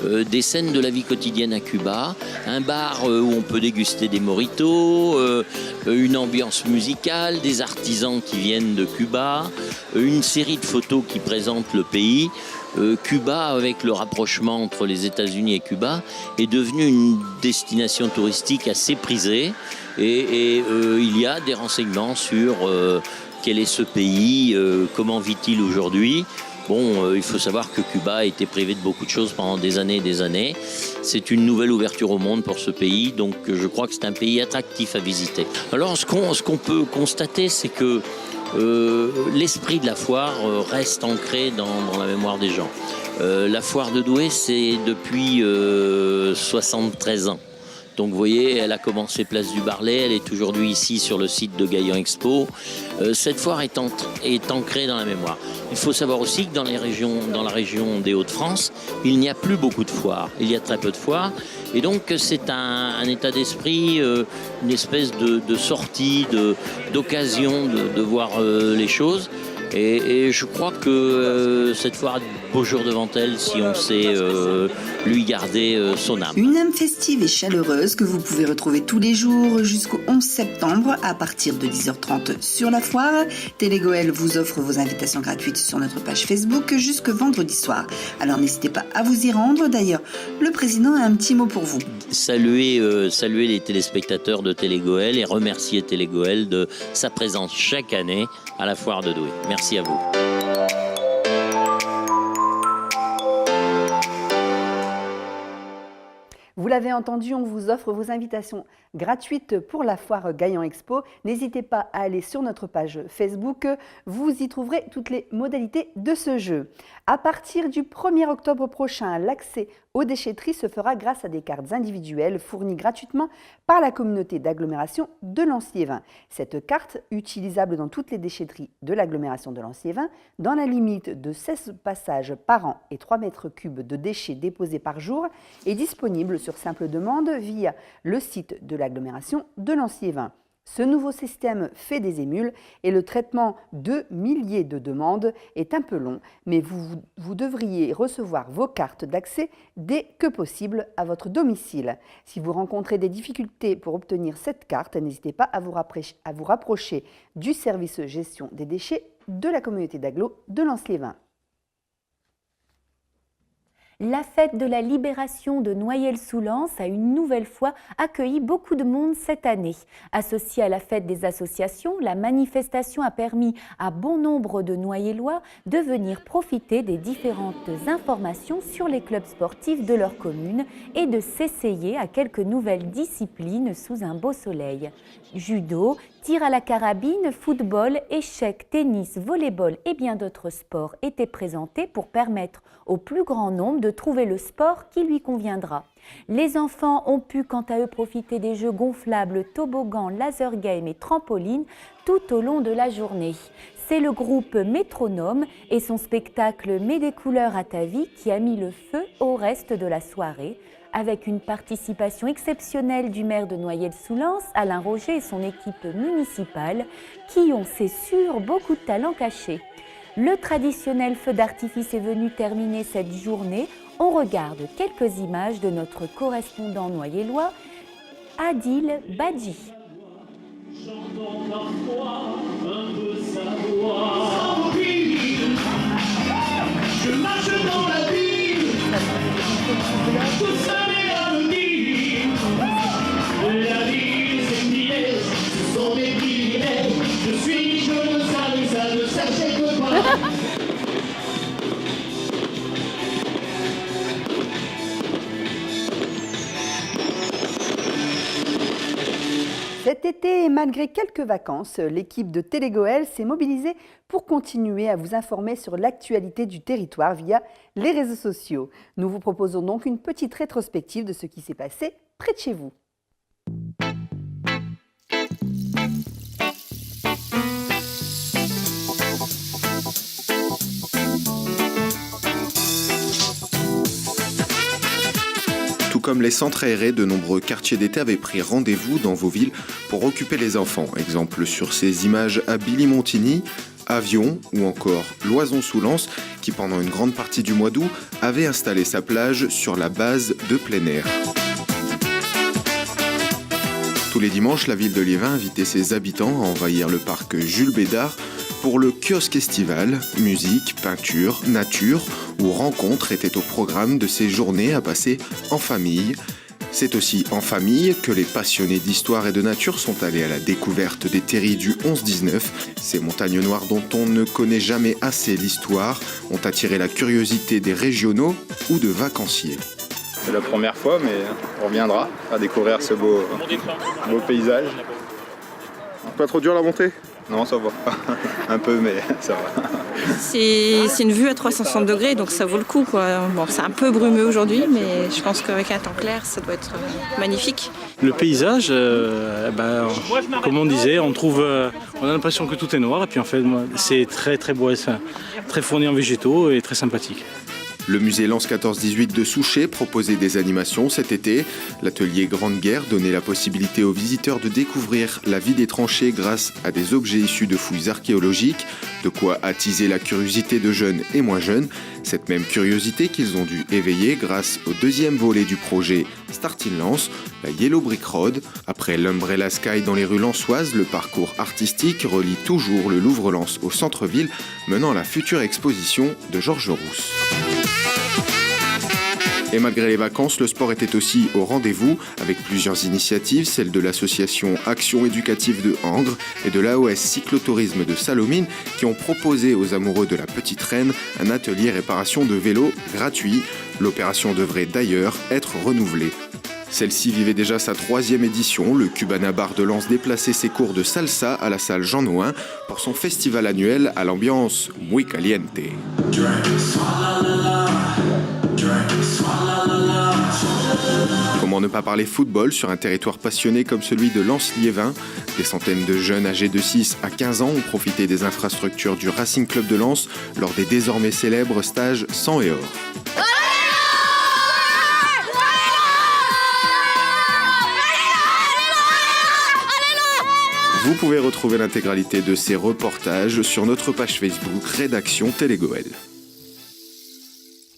des scènes de la vie quotidienne à Cuba, un bar où on peut déguster des mojitos, une ambiance musicale, des artisans qui viennent de Cuba, une série de photos qui présentent le pays. Cuba, avec le rapprochement entre les États-Unis et Cuba, est devenu une destination touristique assez prisée et il y a des renseignements sur quel est ce pays, comment vit-il aujourd'hui. Bon, il faut savoir que Cuba a été privé de beaucoup de choses pendant des années et des années. C'est une nouvelle ouverture au monde pour ce pays, donc je crois que c'est un pays attractif à visiter. Alors, ce qu'on peut constater, c'est que l'esprit de la foire reste ancré dans la mémoire des gens. La foire de Douai, c'est depuis 73 ans. Donc vous voyez, elle a commencé place du Barlet, elle est aujourd'hui ici sur le site de Gaillante Expo. Cette foire est ancrée dans la mémoire. Il faut savoir aussi que dans la région des Hauts-de-France, il n'y a plus beaucoup de foires. Il y a très peu de foires. Et donc c'est un état d'esprit, une espèce de sortie, d'occasion de voir les choses. Et je crois que cette foire a de beaux jours devant elle si on sait lui garder son âme. Une âme festive et chaleureuse que vous pouvez retrouver tous les jours jusqu'au 11 septembre à partir de 10h30 sur la foire. Télégoël vous offre vos invitations gratuites sur notre page Facebook jusque vendredi soir. Alors n'hésitez pas à vous y rendre. D'ailleurs, le président a un petit mot pour vous. Saluer les téléspectateurs de Télégoël et remercier Télégoël de sa présence chaque année à la foire de Douai. Merci à vous. Vous l'avez entendu, on vous offre vos invitations gratuites pour la foire Gaillante Expo. N'hésitez pas à aller sur notre page Facebook, vous y trouverez toutes les modalités de ce jeu. À partir du 1er octobre prochain, l'accès aux déchetteries se fera grâce à des cartes individuelles fournies gratuitement par la communauté d'agglomération de Lens-Liévin. Cette carte, utilisable dans toutes les déchetteries de l'agglomération de Lens-Liévin, dans la limite de 16 passages par an et 3 mètres cubes de déchets déposés par jour, est disponible sur simple demande via le site de l'agglomération de Lens-Liévin. Ce nouveau système fait des émules et le traitement de milliers de demandes est un peu long, mais vous devriez recevoir vos cartes d'accès dès que possible à votre domicile. Si vous rencontrez des difficultés pour obtenir cette carte, n'hésitez pas à vous rapprocher du service gestion des déchets de la communauté d'agglo de Lens-Liévin. La fête de la libération de Noyelles-sous-Lens a une nouvelle fois accueilli beaucoup de monde cette année. Associée à la fête des associations, la manifestation a permis à bon nombre de Noyellois de venir profiter des différentes informations sur les clubs sportifs de leur commune et de s'essayer à quelques nouvelles disciplines sous un beau soleil. Judo, tir à la carabine, football, échecs, tennis, volley-ball et bien d'autres sports étaient présentés pour permettre au plus grand nombre de trouver le sport qui lui conviendra. Les enfants ont pu quant à eux profiter des jeux gonflables, toboggans, laser game et trampoline tout au long de la journée. C'est le groupe Métronome et son spectacle Mets des couleurs à ta vie qui a mis le feu au reste de la soirée, avec une participation exceptionnelle du maire de Noyelles-sous-Lens, Alain Roger et son équipe municipale, qui ont, c'est sûr, beaucoup de talent caché. Le traditionnel feu d'artifice est venu terminer cette journée. On regarde quelques images de notre correspondant noyellois, Adil Badji. J'entends parfois un peu sa voix. Je marche dans la ville, tout seul et anonyme. La vie, c'est billet, ce sont des billets. Je suis, je ne sachez que toi. Cet été, malgré quelques vacances, l'équipe de Télégoël s'est mobilisée pour continuer à vous informer sur l'actualité du territoire via les réseaux sociaux. Nous vous proposons donc une petite rétrospective de ce qui s'est passé près de chez vous. Comme les centres aérés, de nombreux quartiers d'été avaient pris rendez-vous dans vos villes pour occuper les enfants. Exemple sur ces images à Billy-Montigny, Avion ou encore Loison-sous-Lens qui pendant une grande partie du mois d'août avait installé sa plage sur la base de plein air. Tous les dimanches, la ville de Liévin invitait ses habitants à envahir le parc Jules Bédard pour le kiosque estival. Musique, peinture, nature ou rencontres étaient au programme de ces journées à passer en famille. C'est aussi en famille que les passionnés d'histoire et de nature sont allés à la découverte des terris du 11-19. Ces montagnes noires dont on ne connaît jamais assez l'histoire ont attiré la curiosité des régionaux ou de vacanciers. C'est la première fois, mais on reviendra à découvrir ce beau paysage. Pas trop dur la montée ? Non, ça va. Un peu, mais ça va. C'est une vue à 360 degrés, donc ça vaut le coup, quoi. Bon, c'est un peu brumeux aujourd'hui, mais je pense qu'avec un temps clair, ça doit être magnifique. Le paysage, comme on disait, on a l'impression que tout est noir, et puis en fait, c'est très très beau, très fourni en végétaux et très sympathique. Le musée Lens 14-18 de Souchet proposait des animations cet été. L'atelier Grande Guerre donnait la possibilité aux visiteurs de découvrir la vie des tranchées grâce à des objets issus de fouilles archéologiques, de quoi attiser la curiosité de jeunes et moins jeunes. Cette même curiosité qu'ils ont dû éveiller grâce au deuxième volet du projet Start in Lens, la Yellow Brick Road. Après l'Umbrella Sky dans les rues lensoises, le parcours artistique relie toujours le Louvre-Lens au centre-ville, menant à la future exposition de Georges Rousse. Et malgré les vacances, le sport était aussi au rendez-vous avec plusieurs initiatives, celle de l'association Action éducative de Angres et de l'AOS Cyclotourisme de Salomine qui ont proposé aux amoureux de la Petite Reine un atelier réparation de vélos gratuit. L'opération devrait d'ailleurs être renouvelée. Celle-ci vivait déjà sa 3e édition. Le Cubana Bar de Lens déplaçait ses cours de salsa à la salle Jean Nouin pour son festival annuel à l'ambiance muy caliente. Comment ne pas parler football sur un territoire passionné comme celui de Lens-Liévin? Des centaines de jeunes âgés de 6 à 15 ans ont profité des infrastructures du Racing Club de Lens lors des désormais célèbres stages sang et or. Vous pouvez retrouver l'intégralité de ces reportages sur notre page Facebook Rédaction Télégoël.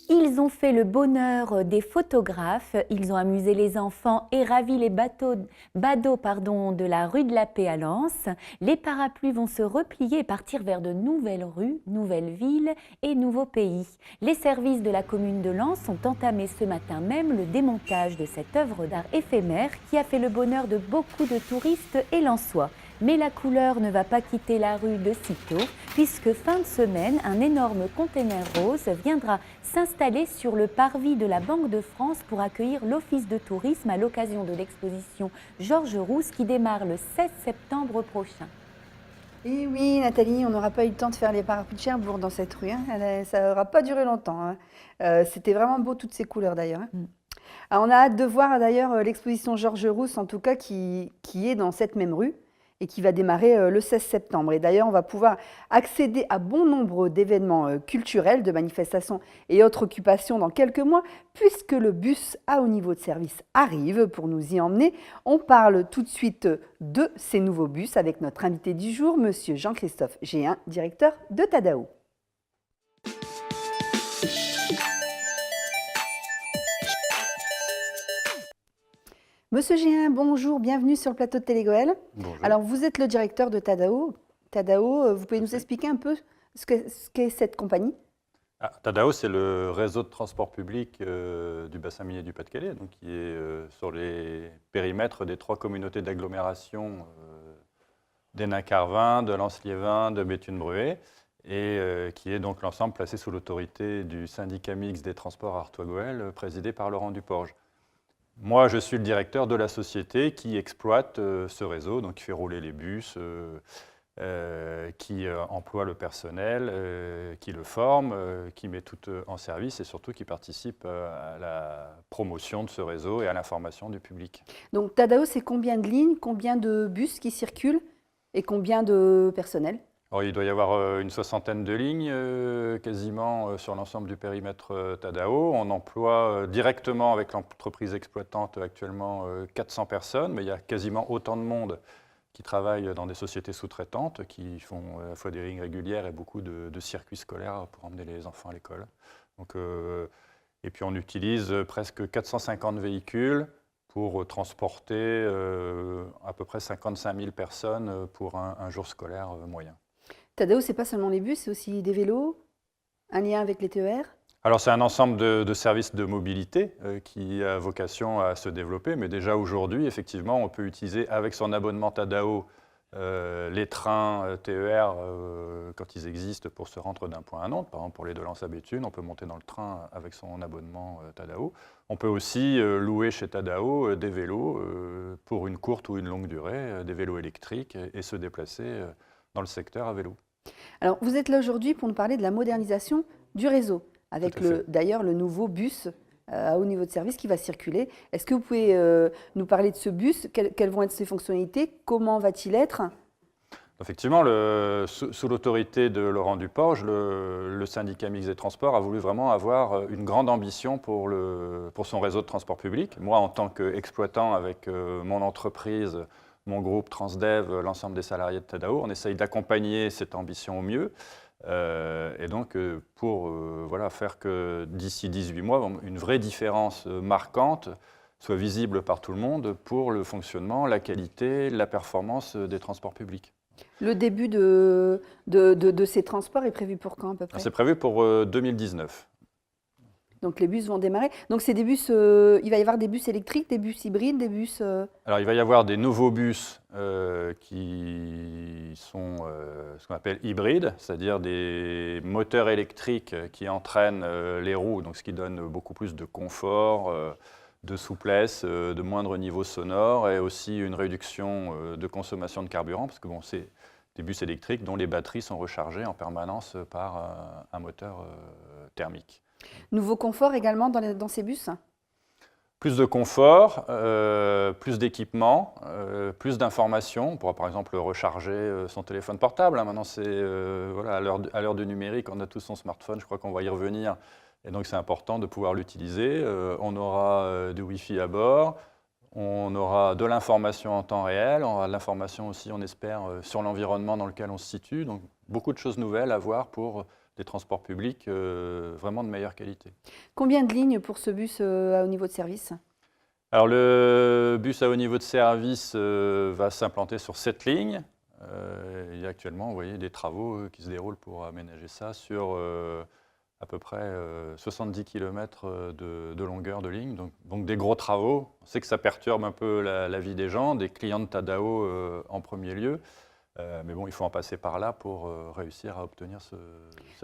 Ils ont fait le bonheur des photographes, ils ont amusé les enfants et ravi les badauds de la rue de la Paix à Lens. Les parapluies vont se replier et partir vers de nouvelles rues, nouvelles villes et nouveaux pays. Les services de la commune de Lens ont entamé ce matin même le démontage de cette œuvre d'art éphémère qui a fait le bonheur de beaucoup de touristes et lensois. Mais la couleur ne va pas quitter la rue de sitôt, puisque fin de semaine, un énorme container rose viendra s'installer sur le parvis de la Banque de France pour accueillir l'Office de tourisme à l'occasion de l'exposition Georges Rousse qui démarre le 16 septembre prochain. Et oui, Nathalie, on n'aura pas eu le temps de faire les parapluies de Cherbourg dans cette rue. Hein. Ça n'aura pas duré longtemps. Hein. C'était vraiment beau, toutes ces couleurs d'ailleurs. Hein. Alors, on a hâte de voir d'ailleurs l'exposition Georges Rousse, en tout cas, qui est dans cette même rue, et qui va démarrer le 16 septembre. Et d'ailleurs, on va pouvoir accéder à bon nombre d'événements culturels, de manifestations et autres occupations dans quelques mois, puisque le bus à haut niveau de service arrive pour nous y emmener. On parle tout de suite de ces nouveaux bus avec notre invité du jour, monsieur Jean-Christophe Géhin, directeur de Tadao. Monsieur Géhin, bonjour, bienvenue sur le plateau de Télégoël. Bonjour. Alors, vous êtes le directeur de Tadao. Tadao, vous pouvez nous expliquer un peu ce qu'est cette compagnie? Tadao, c'est le réseau de transport public du bassin minier du Pas-de-Calais, donc qui est sur les périmètres des 3 communautés d'agglomération d'Hénin-Carvin, de Lens-Liévin, de Béthune-Bruay, et qui est donc l'ensemble placé sous l'autorité du syndicat mixte des transports Artois-Gohelle, présidé par Laurent Duporge. Moi, je suis le directeur de la société qui exploite ce réseau, donc qui fait rouler les bus, qui emploie le personnel, qui le forme, qui met tout en service et surtout qui participe à la promotion de ce réseau et à l'information du public. Donc Tadao, c'est combien de lignes, combien de bus qui circulent et combien de personnel? Alors, il doit y avoir une 60aine de lignes quasiment sur l'ensemble du périmètre Tadao. On emploie directement avec l'entreprise exploitante actuellement 400 personnes, mais il y a quasiment autant de monde qui travaillent dans des sociétés sous-traitantes qui font à la fois des lignes régulières et beaucoup de circuits scolaires pour emmener les enfants à l'école. Et puis on utilise presque 450 véhicules pour transporter à peu près 55 000 personnes pour un jour scolaire moyen. Tadao, ce n'est pas seulement les bus, c'est aussi des vélos, un lien avec les TER? Alors c'est un ensemble de services de mobilité qui a vocation à se développer, mais déjà aujourd'hui, effectivement, on peut utiliser avec son abonnement Tadao les trains TER quand ils existent pour se rendre d'un point à un autre. Par exemple, pour les de Lens à Béthune, on peut monter dans le train avec son abonnement Tadao. On peut aussi louer chez Tadao des vélos pour une courte ou une longue durée, des vélos électriques, et se déplacer dans le secteur à vélo. Alors, vous êtes là aujourd'hui pour nous parler de la modernisation du réseau, avec d'ailleurs le nouveau bus à haut niveau de service qui va circuler. Est-ce que vous pouvez nous parler de ce bus? Quelles vont être ses fonctionnalités? Comment va-t-il être? Effectivement, sous l'autorité de Laurent Duporge, le syndicat mixte des transports a voulu vraiment avoir une grande ambition pour son réseau de transport public. Moi, en tant qu'exploitant avec mon entreprise, mon groupe Transdev, l'ensemble des salariés de Tadao, on essaye d'accompagner cette ambition au mieux. Et donc, pour faire que d'ici 18 mois, une vraie différence marquante soit visible par tout le monde pour le fonctionnement, la qualité, la performance des transports publics. Le début de ces transports est prévu pour quand à peu près? C'est prévu pour 2019. Donc les bus vont démarrer. Donc c'est des bus, il va y avoir des bus électriques, des bus hybrides, des bus... Alors il va y avoir des nouveaux bus qui sont ce qu'on appelle hybrides, c'est-à-dire des moteurs électriques qui entraînent les roues, donc ce qui donne beaucoup plus de confort, de souplesse, de moindre niveau sonore et aussi une réduction de consommation de carburant, parce que bon, c'est des bus électriques dont les batteries sont rechargées en permanence par un moteur thermique. Nouveau confort également dans ces bus? Plus de confort, plus d'équipement, plus d'informations. On pourra par exemple recharger son téléphone portable. Hein. Maintenant, voilà, à l'heure du numérique, on a tous son smartphone, je crois qu'on va y revenir. Et donc c'est important de pouvoir l'utiliser. On aura du Wi-Fi à bord, on aura de l'information en temps réel, on aura de l'information aussi, on espère, sur l'environnement dans lequel on se situe. Donc beaucoup de choses nouvelles à voir pour des transports publics vraiment de meilleure qualité. Combien de lignes pour ce bus à haut niveau de service? Alors le bus à haut niveau de service va s'implanter sur 7 lignes. Il y a actuellement, vous voyez, des travaux qui se déroulent pour aménager ça sur à peu près 70 km de longueur de ligne. Donc des gros travaux. On sait que ça perturbe un peu la vie des gens, des clients de Tadao en premier lieu. Mais bon, il faut en passer par là pour réussir à obtenir cette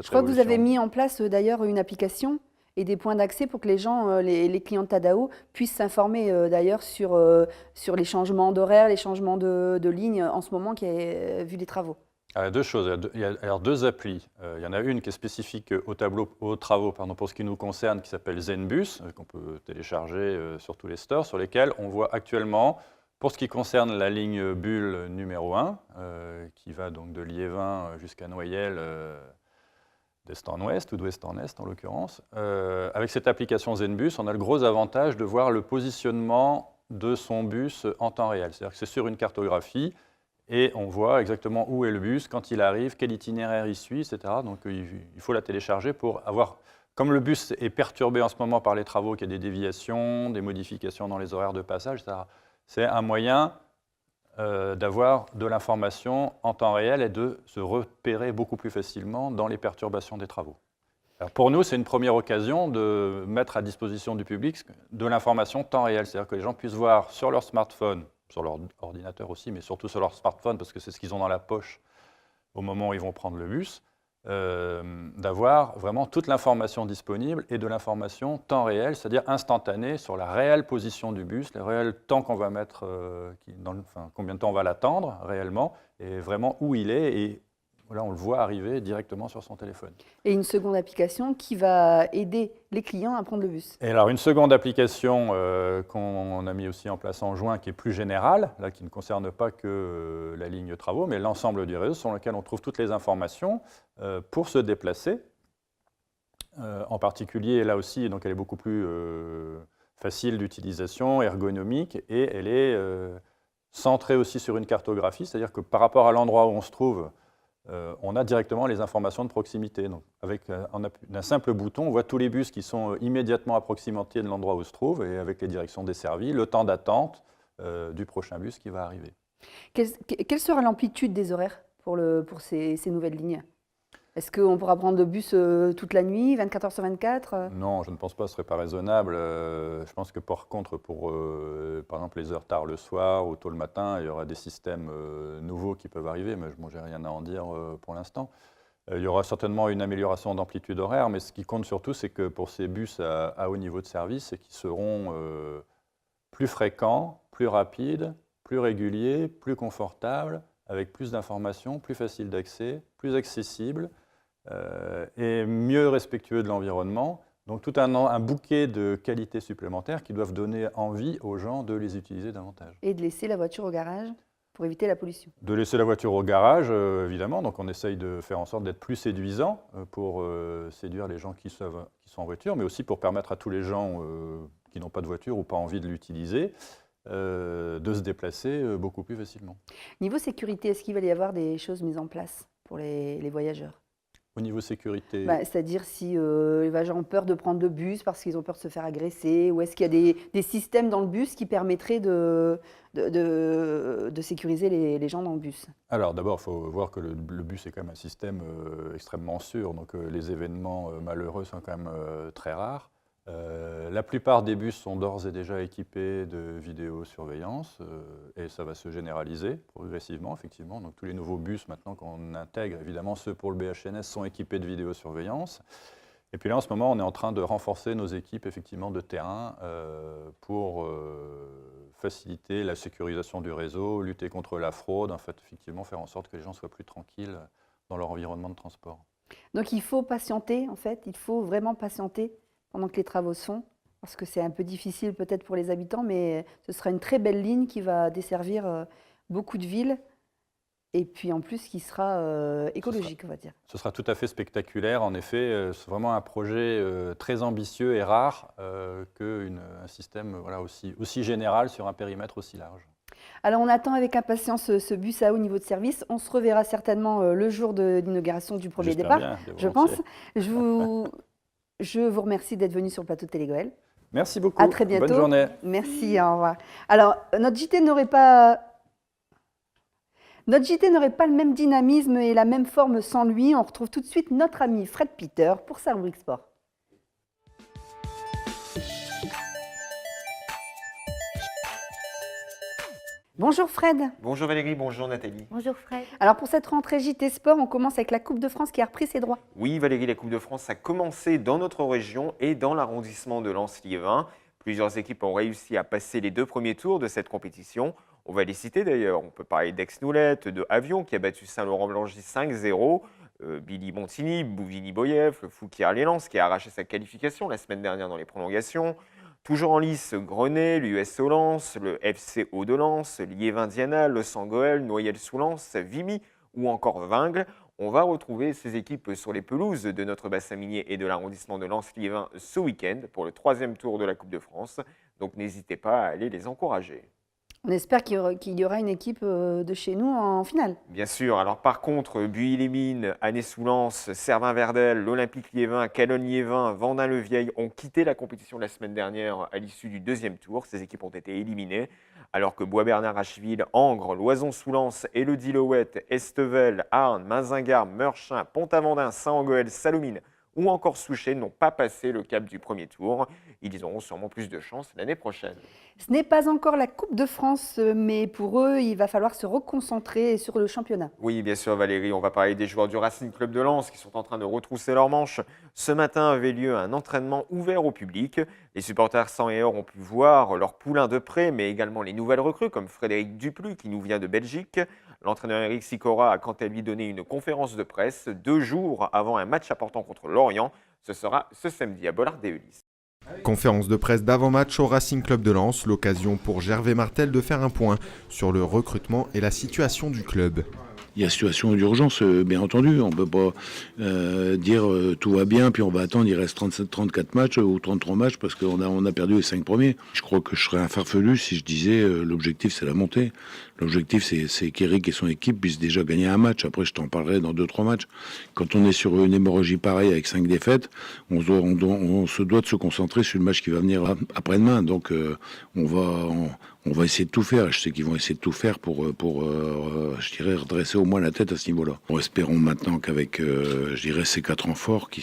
Je crois que vous révolution. avez mis en place d'ailleurs une application et des points d'accès pour que les gens, les clients de Tadao, puissent s'informer d'ailleurs sur les changements d'horaire, les changements de ligne en ce moment qui est vu les travaux. Alors, deux choses. Il y a alors deux applis. Il y en a une qui est spécifique aux travaux pour ce qui nous concerne, qui s'appelle ZenBus, qu'on peut télécharger sur tous les stores, sur lesquels on voit actuellement, pour ce qui concerne la ligne Bulle numéro 1, qui va donc de Liévin jusqu'à Noyelles, d'est en ouest ou d'ouest en est en l'occurrence. Avec cette application ZenBus, on a le gros avantage de voir le positionnement de son bus en temps réel. C'est-à-dire que c'est sur une cartographie et on voit exactement où est le bus, quand il arrive, quel itinéraire il suit, etc. Donc il faut la télécharger pour avoir... Comme le bus est perturbé en ce moment par les travaux, qu'il y a des déviations, des modifications dans les horaires de passage, etc., c'est un moyen d'avoir de l'information en temps réel et de se repérer beaucoup plus facilement dans les perturbations des travaux. Alors pour nous, c'est une première occasion de mettre à disposition du public de l'information temps réel, c'est-à-dire que les gens puissent voir sur leur smartphone, sur leur ordinateur aussi, mais surtout sur leur smartphone, parce que c'est ce qu'ils ont dans la poche au moment où ils vont prendre le bus, d'avoir vraiment toute l'information disponible et de l'information temps réel, c'est-à-dire instantanée sur la réelle position du bus, le réel temps qu'on va mettre, combien de temps on va l'attendre réellement, et vraiment où il est, et là on le voit arriver directement sur son téléphone. Et une seconde application qui va aider les clients à prendre le bus. Et alors une seconde application qu'on a mis aussi en place en juin, qui est plus générale, là, qui ne concerne pas que la ligne travaux, mais l'ensemble du réseau sur lequel on trouve toutes les informations pour se déplacer. En particulier, là aussi, donc elle est beaucoup plus facile d'utilisation, ergonomique, et elle est centrée aussi sur une cartographie, c'est-à-dire que par rapport à l'endroit où on se trouve, on a directement les informations de proximité. Donc, avec un simple bouton, on voit tous les bus qui sont immédiatement à proximité de l'endroit où se trouve, et avec les directions desservies, le temps d'attente du prochain bus qui va arriver. Quelle sera l'amplitude des horaires pour ces nouvelles lignes? Est-ce qu'on pourra prendre le bus toute la nuit, 24 heures sur 24? Non, je ne pense pas, ce ne serait pas raisonnable. Je pense que par contre, pour par exemple les heures tard le soir ou tôt le matin, il y aura des systèmes nouveaux qui peuvent arriver, mais je n'ai rien à en dire pour l'instant. Il y aura certainement une amélioration d'amplitude horaire, mais ce qui compte surtout, c'est que pour ces bus à haut niveau de service, c'est qu'ils seront plus fréquents, plus rapides, plus réguliers, plus confortables, avec plus d'informations, plus faciles d'accès, plus accessibles et mieux respectueux de l'environnement. Donc tout un bouquet de qualités supplémentaires qui doivent donner envie aux gens de les utiliser davantage. Et de laisser la voiture au garage pour éviter la pollution. De laisser la voiture au garage, évidemment. Donc on essaye de faire en sorte d'être plus séduisant pour séduire les gens qui sont en voiture, mais aussi pour permettre à tous les gens qui n'ont pas de voiture ou pas envie de l'utiliser, de se déplacer beaucoup plus facilement. Niveau sécurité, est-ce qu'il va y avoir des choses mises en place pour les voyageurs? Au niveau sécurité, c'est-à-dire si les voyageurs ont peur de prendre le bus parce qu'ils ont peur de se faire agresser, ou est-ce qu'il y a des systèmes dans le bus qui permettraient de sécuriser les gens dans le bus? Alors d'abord, il faut voir que le bus est quand même un système extrêmement sûr, donc les événements malheureux sont quand même très rares. La plupart des bus sont d'ores et déjà équipés de vidéosurveillance et ça va se généraliser progressivement, effectivement. Donc tous les nouveaux bus maintenant qu'on intègre, évidemment ceux pour le BHNS sont équipés de vidéosurveillance. Et puis là en ce moment on est en train de renforcer nos équipes effectivement de terrain pour faciliter la sécurisation du réseau, lutter contre la fraude, en fait effectivement faire en sorte que les gens soient plus tranquilles dans leur environnement de transport. Donc il faut patienter en fait, il faut vraiment patienter pendant que les travaux se font parce que c'est un peu difficile peut-être pour les habitants, mais ce sera une très belle ligne qui va desservir beaucoup de villes et puis en plus qui sera écologique, on va dire. Ce sera tout à fait spectaculaire. En effet, c'est vraiment un projet très ambitieux et rare qu'un système voilà, aussi général sur un périmètre aussi large. Alors on attend avec impatience ce bus à haut niveau de service. On se reverra certainement le jour de l'inauguration du premier départ, bien, je pense. Je vous remercie d'être venu sur le plateau de Télégoël. Merci beaucoup. À très bientôt. Bonne journée. Merci, au revoir. Alors, notre JT n'aurait pas le même dynamisme et la même forme sans lui. On retrouve tout de suite notre ami Fred Peter pour sa rubrique sport. Bonjour Fred. Bonjour Valérie, bonjour Nathalie. Bonjour Fred. Alors pour cette rentrée JT Sport, on commence avec la Coupe de France qui a repris ses droits. Oui Valérie, la Coupe de France a commencé dans notre région et dans l'arrondissement de Lens-Liévin. Plusieurs équipes ont réussi à passer les 2 premiers tours de cette compétition. On va les citer d'ailleurs. On peut parler d'Aix-Noulette, de Avion qui a battu Saint-Laurent-Blangy 5-0. Billy Montigny, Bouvigny-Boyeuf, le Fouquier-les-Lens qui a arraché sa qualification la semaine dernière dans les prolongations. Toujours en lice, Grenay, l'US Lens, le FC Hauts de Lens, Liévin-Diana, Le Sangoël, Noyelles-sous-Lens, Vimy ou encore Vingles. On va retrouver ces équipes sur les pelouses de notre bassin minier et de l'arrondissement de Lens-Liévin ce week-end pour le 3e tour de la Coupe de France. Donc n'hésitez pas à aller les encourager. On espère qu'il y aura une équipe de chez nous en finale. Bien sûr. Alors par contre, Buis-les-Mines, Annay-sous-Lens, Servin-Verdel, l'Olympique Liévin, Calonne-Liévin, Vendin-le-Vieil ont quitté la compétition la semaine dernière à l'issue du 2e tour. Ces équipes ont été éliminées. Alors que Bois-Bernard-Acheville, Angres, Loison-sous-Lens, Élodie-Lowette, Estevel, Arnes, Mazingarbe, Meurchin, Pont-Aventin, Saint-Angouel, Salomine ou encore Souchet n'ont pas passé le cap du premier tour. Ils auront sûrement plus de chance l'année prochaine. Ce n'est pas encore la Coupe de France, mais pour eux, il va falloir se reconcentrer sur le championnat. Oui, bien sûr Valérie, on va parler des joueurs du Racing Club de Lens qui sont en train de retrousser leurs manches. Ce matin avait lieu un entraînement ouvert au public. Les supporters sang et or ont pu voir leur poulain de près, mais également les nouvelles recrues comme Frédéric Duplu qui nous vient de Belgique. L'entraîneur Eric Sicora a quant à lui donné une conférence de presse 2 jours avant un match important contre Lorient. Ce sera ce samedi à Bollard-des-Ulis. Conférence de presse d'avant-match au Racing Club de Lens, l'occasion pour Gervais Martel de faire un point sur le recrutement et la situation du club. Il y a situation d'urgence, bien entendu. On ne peut pas dire tout va bien, puis on va attendre, il reste 34 matchs ou 33 matchs parce qu'on a perdu les 5 premiers. Je crois que je serais un farfelu si je disais l'objectif c'est la montée. L'objectif c'est qu'Eric et son équipe puissent déjà gagner un match. Après je t'en parlerai dans 2-3 matchs. Quand on est sur une hémorragie pareille avec 5 défaites, on se doit de se concentrer sur le match qui va venir après-demain. Donc on va essayer de tout faire. Je sais qu'ils vont essayer de tout faire pour je dirais, redresser au moins la tête à ce niveau-là. Espérons maintenant qu'avec, je dirais, ces 4 renforts qui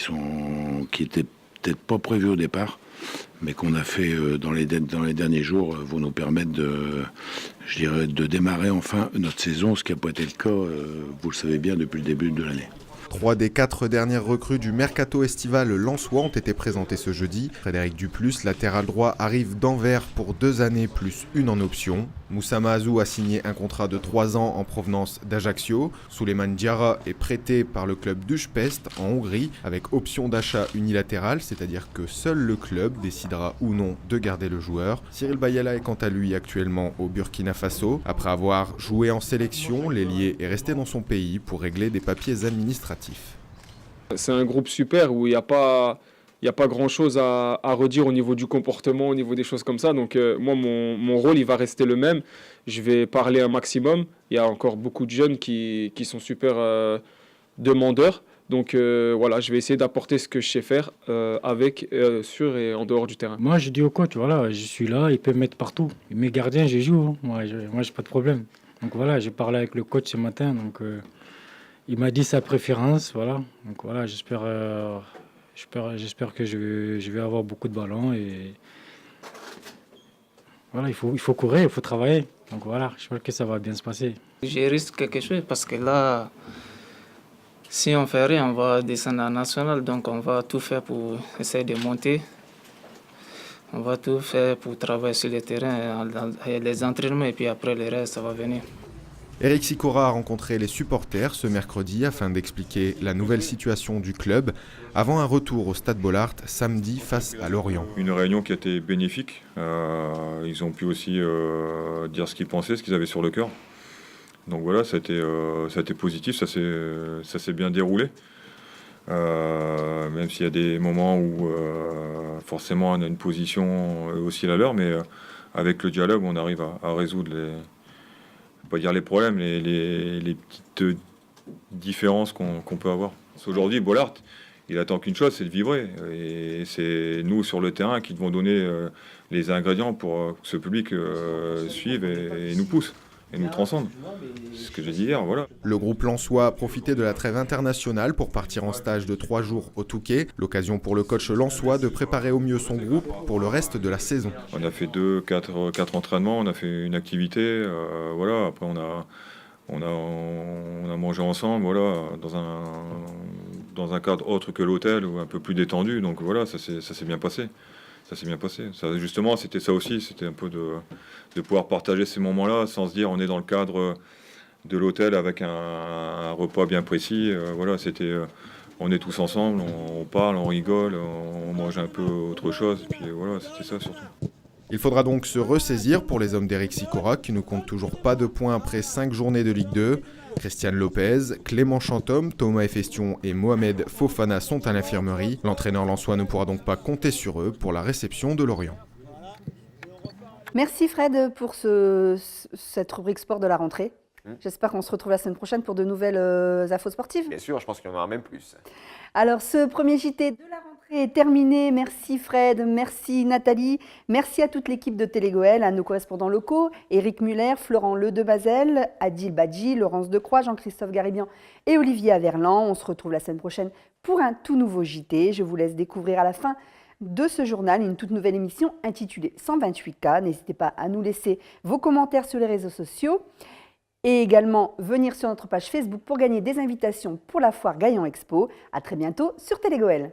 étaient peut-être pas prévus au départ, mais qu'on a fait dans les derniers jours, vont nous permettre de démarrer enfin notre saison, ce qui n'a pas été le cas, vous le savez bien, depuis le début de l'année. 3 des 4 dernières recrues du mercato estival lensois ont été présentées ce jeudi. Frédéric Duplus, latéral droit, arrive d'Anvers pour 2 années plus 1 en option. Moussa Mahazou a signé un contrat de 3 ans en provenance d'Ajaccio. Souleymane Diarra est prêté par le club d'Ujpest en Hongrie avec option d'achat unilatérale, c'est-à-dire que seul le club décidera ou non de garder le joueur. Cyril Bayala est quant à lui actuellement au Burkina Faso. Après avoir joué en sélection, l'ailier est resté dans son pays pour régler des papiers administratifs. C'est un groupe super où il n'y a pas grand-chose à redire au niveau du comportement, au niveau des choses comme ça. Donc moi, mon rôle, il va rester le même. Je vais parler un maximum. Il y a encore beaucoup de jeunes qui sont super demandeurs. Donc voilà, je vais essayer d'apporter ce que je sais faire sur et en dehors du terrain. Moi, je dis au coach, voilà, je suis là, il peut me mettre partout. Mes gardiens, je joue. Hein. Moi, j'ai pas de problème. Donc voilà, j'ai parlé avec le coach ce matin. Donc il m'a dit sa préférence, voilà. Donc voilà, j'espère que je vais avoir beaucoup de ballons et voilà, il faut courir, il faut travailler. Donc voilà, j'espère que ça va bien se passer. Je risque quelque chose parce que là, si on fait rien, on va descendre en national, donc on va tout faire pour essayer de monter. On va tout faire pour travailler sur le terrain, les entraînements et puis après le reste, ça va venir. Éric Sicora a rencontré les supporters ce mercredi afin d'expliquer la nouvelle situation du club avant un retour au Stade Bollaert samedi face à Lorient. Une réunion qui a été bénéfique. Ils ont pu aussi dire ce qu'ils pensaient, ce qu'ils avaient sur le cœur. Donc voilà, ça a été positif, ça s'est bien déroulé. Même s'il y a des moments où forcément on a une position aussi à l'heure, mais avec le dialogue on arrive à résoudre pas dire les problèmes, les petites différences qu'on peut avoir. Aujourd'hui, Bollaert, il attend qu'une chose, c'est de vibrer. Et c'est nous, sur le terrain, qui devons donner les ingrédients pour que ce public suive et nous pousse, et nous transcende. C'est ce que j'ai dit hier, voilà. Le groupe lensois a profité de la trêve internationale pour partir en stage de 3 jours au Touquet. L'occasion pour le coach lensois de préparer au mieux son groupe pour le reste de la saison. On a fait 4 entraînements, on a fait une activité, voilà. Après on a mangé ensemble, voilà, dans un cadre autre que l'hôtel, ou un peu plus détendu. Donc voilà, ça s'est bien passé. Ça s'est bien passé. Ça, justement, c'était ça aussi, c'était un peu de pouvoir partager ces moments-là sans se dire on est dans le cadre de l'hôtel avec un repas bien précis. Voilà, c'était on est tous ensemble, on parle, on rigole, on mange un peu autre chose. Et puis voilà, c'était ça surtout. Il faudra donc se ressaisir pour les hommes d'Éric Sicora qui ne comptent toujours pas de points après 5 journées de Ligue 2. Christiane Lopez, Clément Chantôme, Thomas Efestion et Mohamed Fofana sont à l'infirmerie. L'entraîneur lensois ne pourra donc pas compter sur eux pour la réception de Lorient. Merci Fred pour cette rubrique sport de la rentrée. J'espère qu'on se retrouve la semaine prochaine pour de nouvelles infos sportives. Bien sûr, je pense qu'il y en aura même plus. Alors, ce premier JT de la rentrée est terminé. Merci Fred, merci Nathalie, merci à toute l'équipe de Télégoël, à nos correspondants locaux, Éric Muller, Florent Le de Basel, Adil Badji, Laurence Decroix, Jean-Christophe Garibian et Olivier Averland. On se retrouve la semaine prochaine pour un tout nouveau JT. Je vous laisse découvrir à la fin de ce journal une toute nouvelle émission intitulée 128K. N'hésitez pas à nous laisser vos commentaires sur les réseaux sociaux. Et également venir sur notre page Facebook pour gagner des invitations pour la foire Gaillon Expo. À très bientôt sur Télégoël.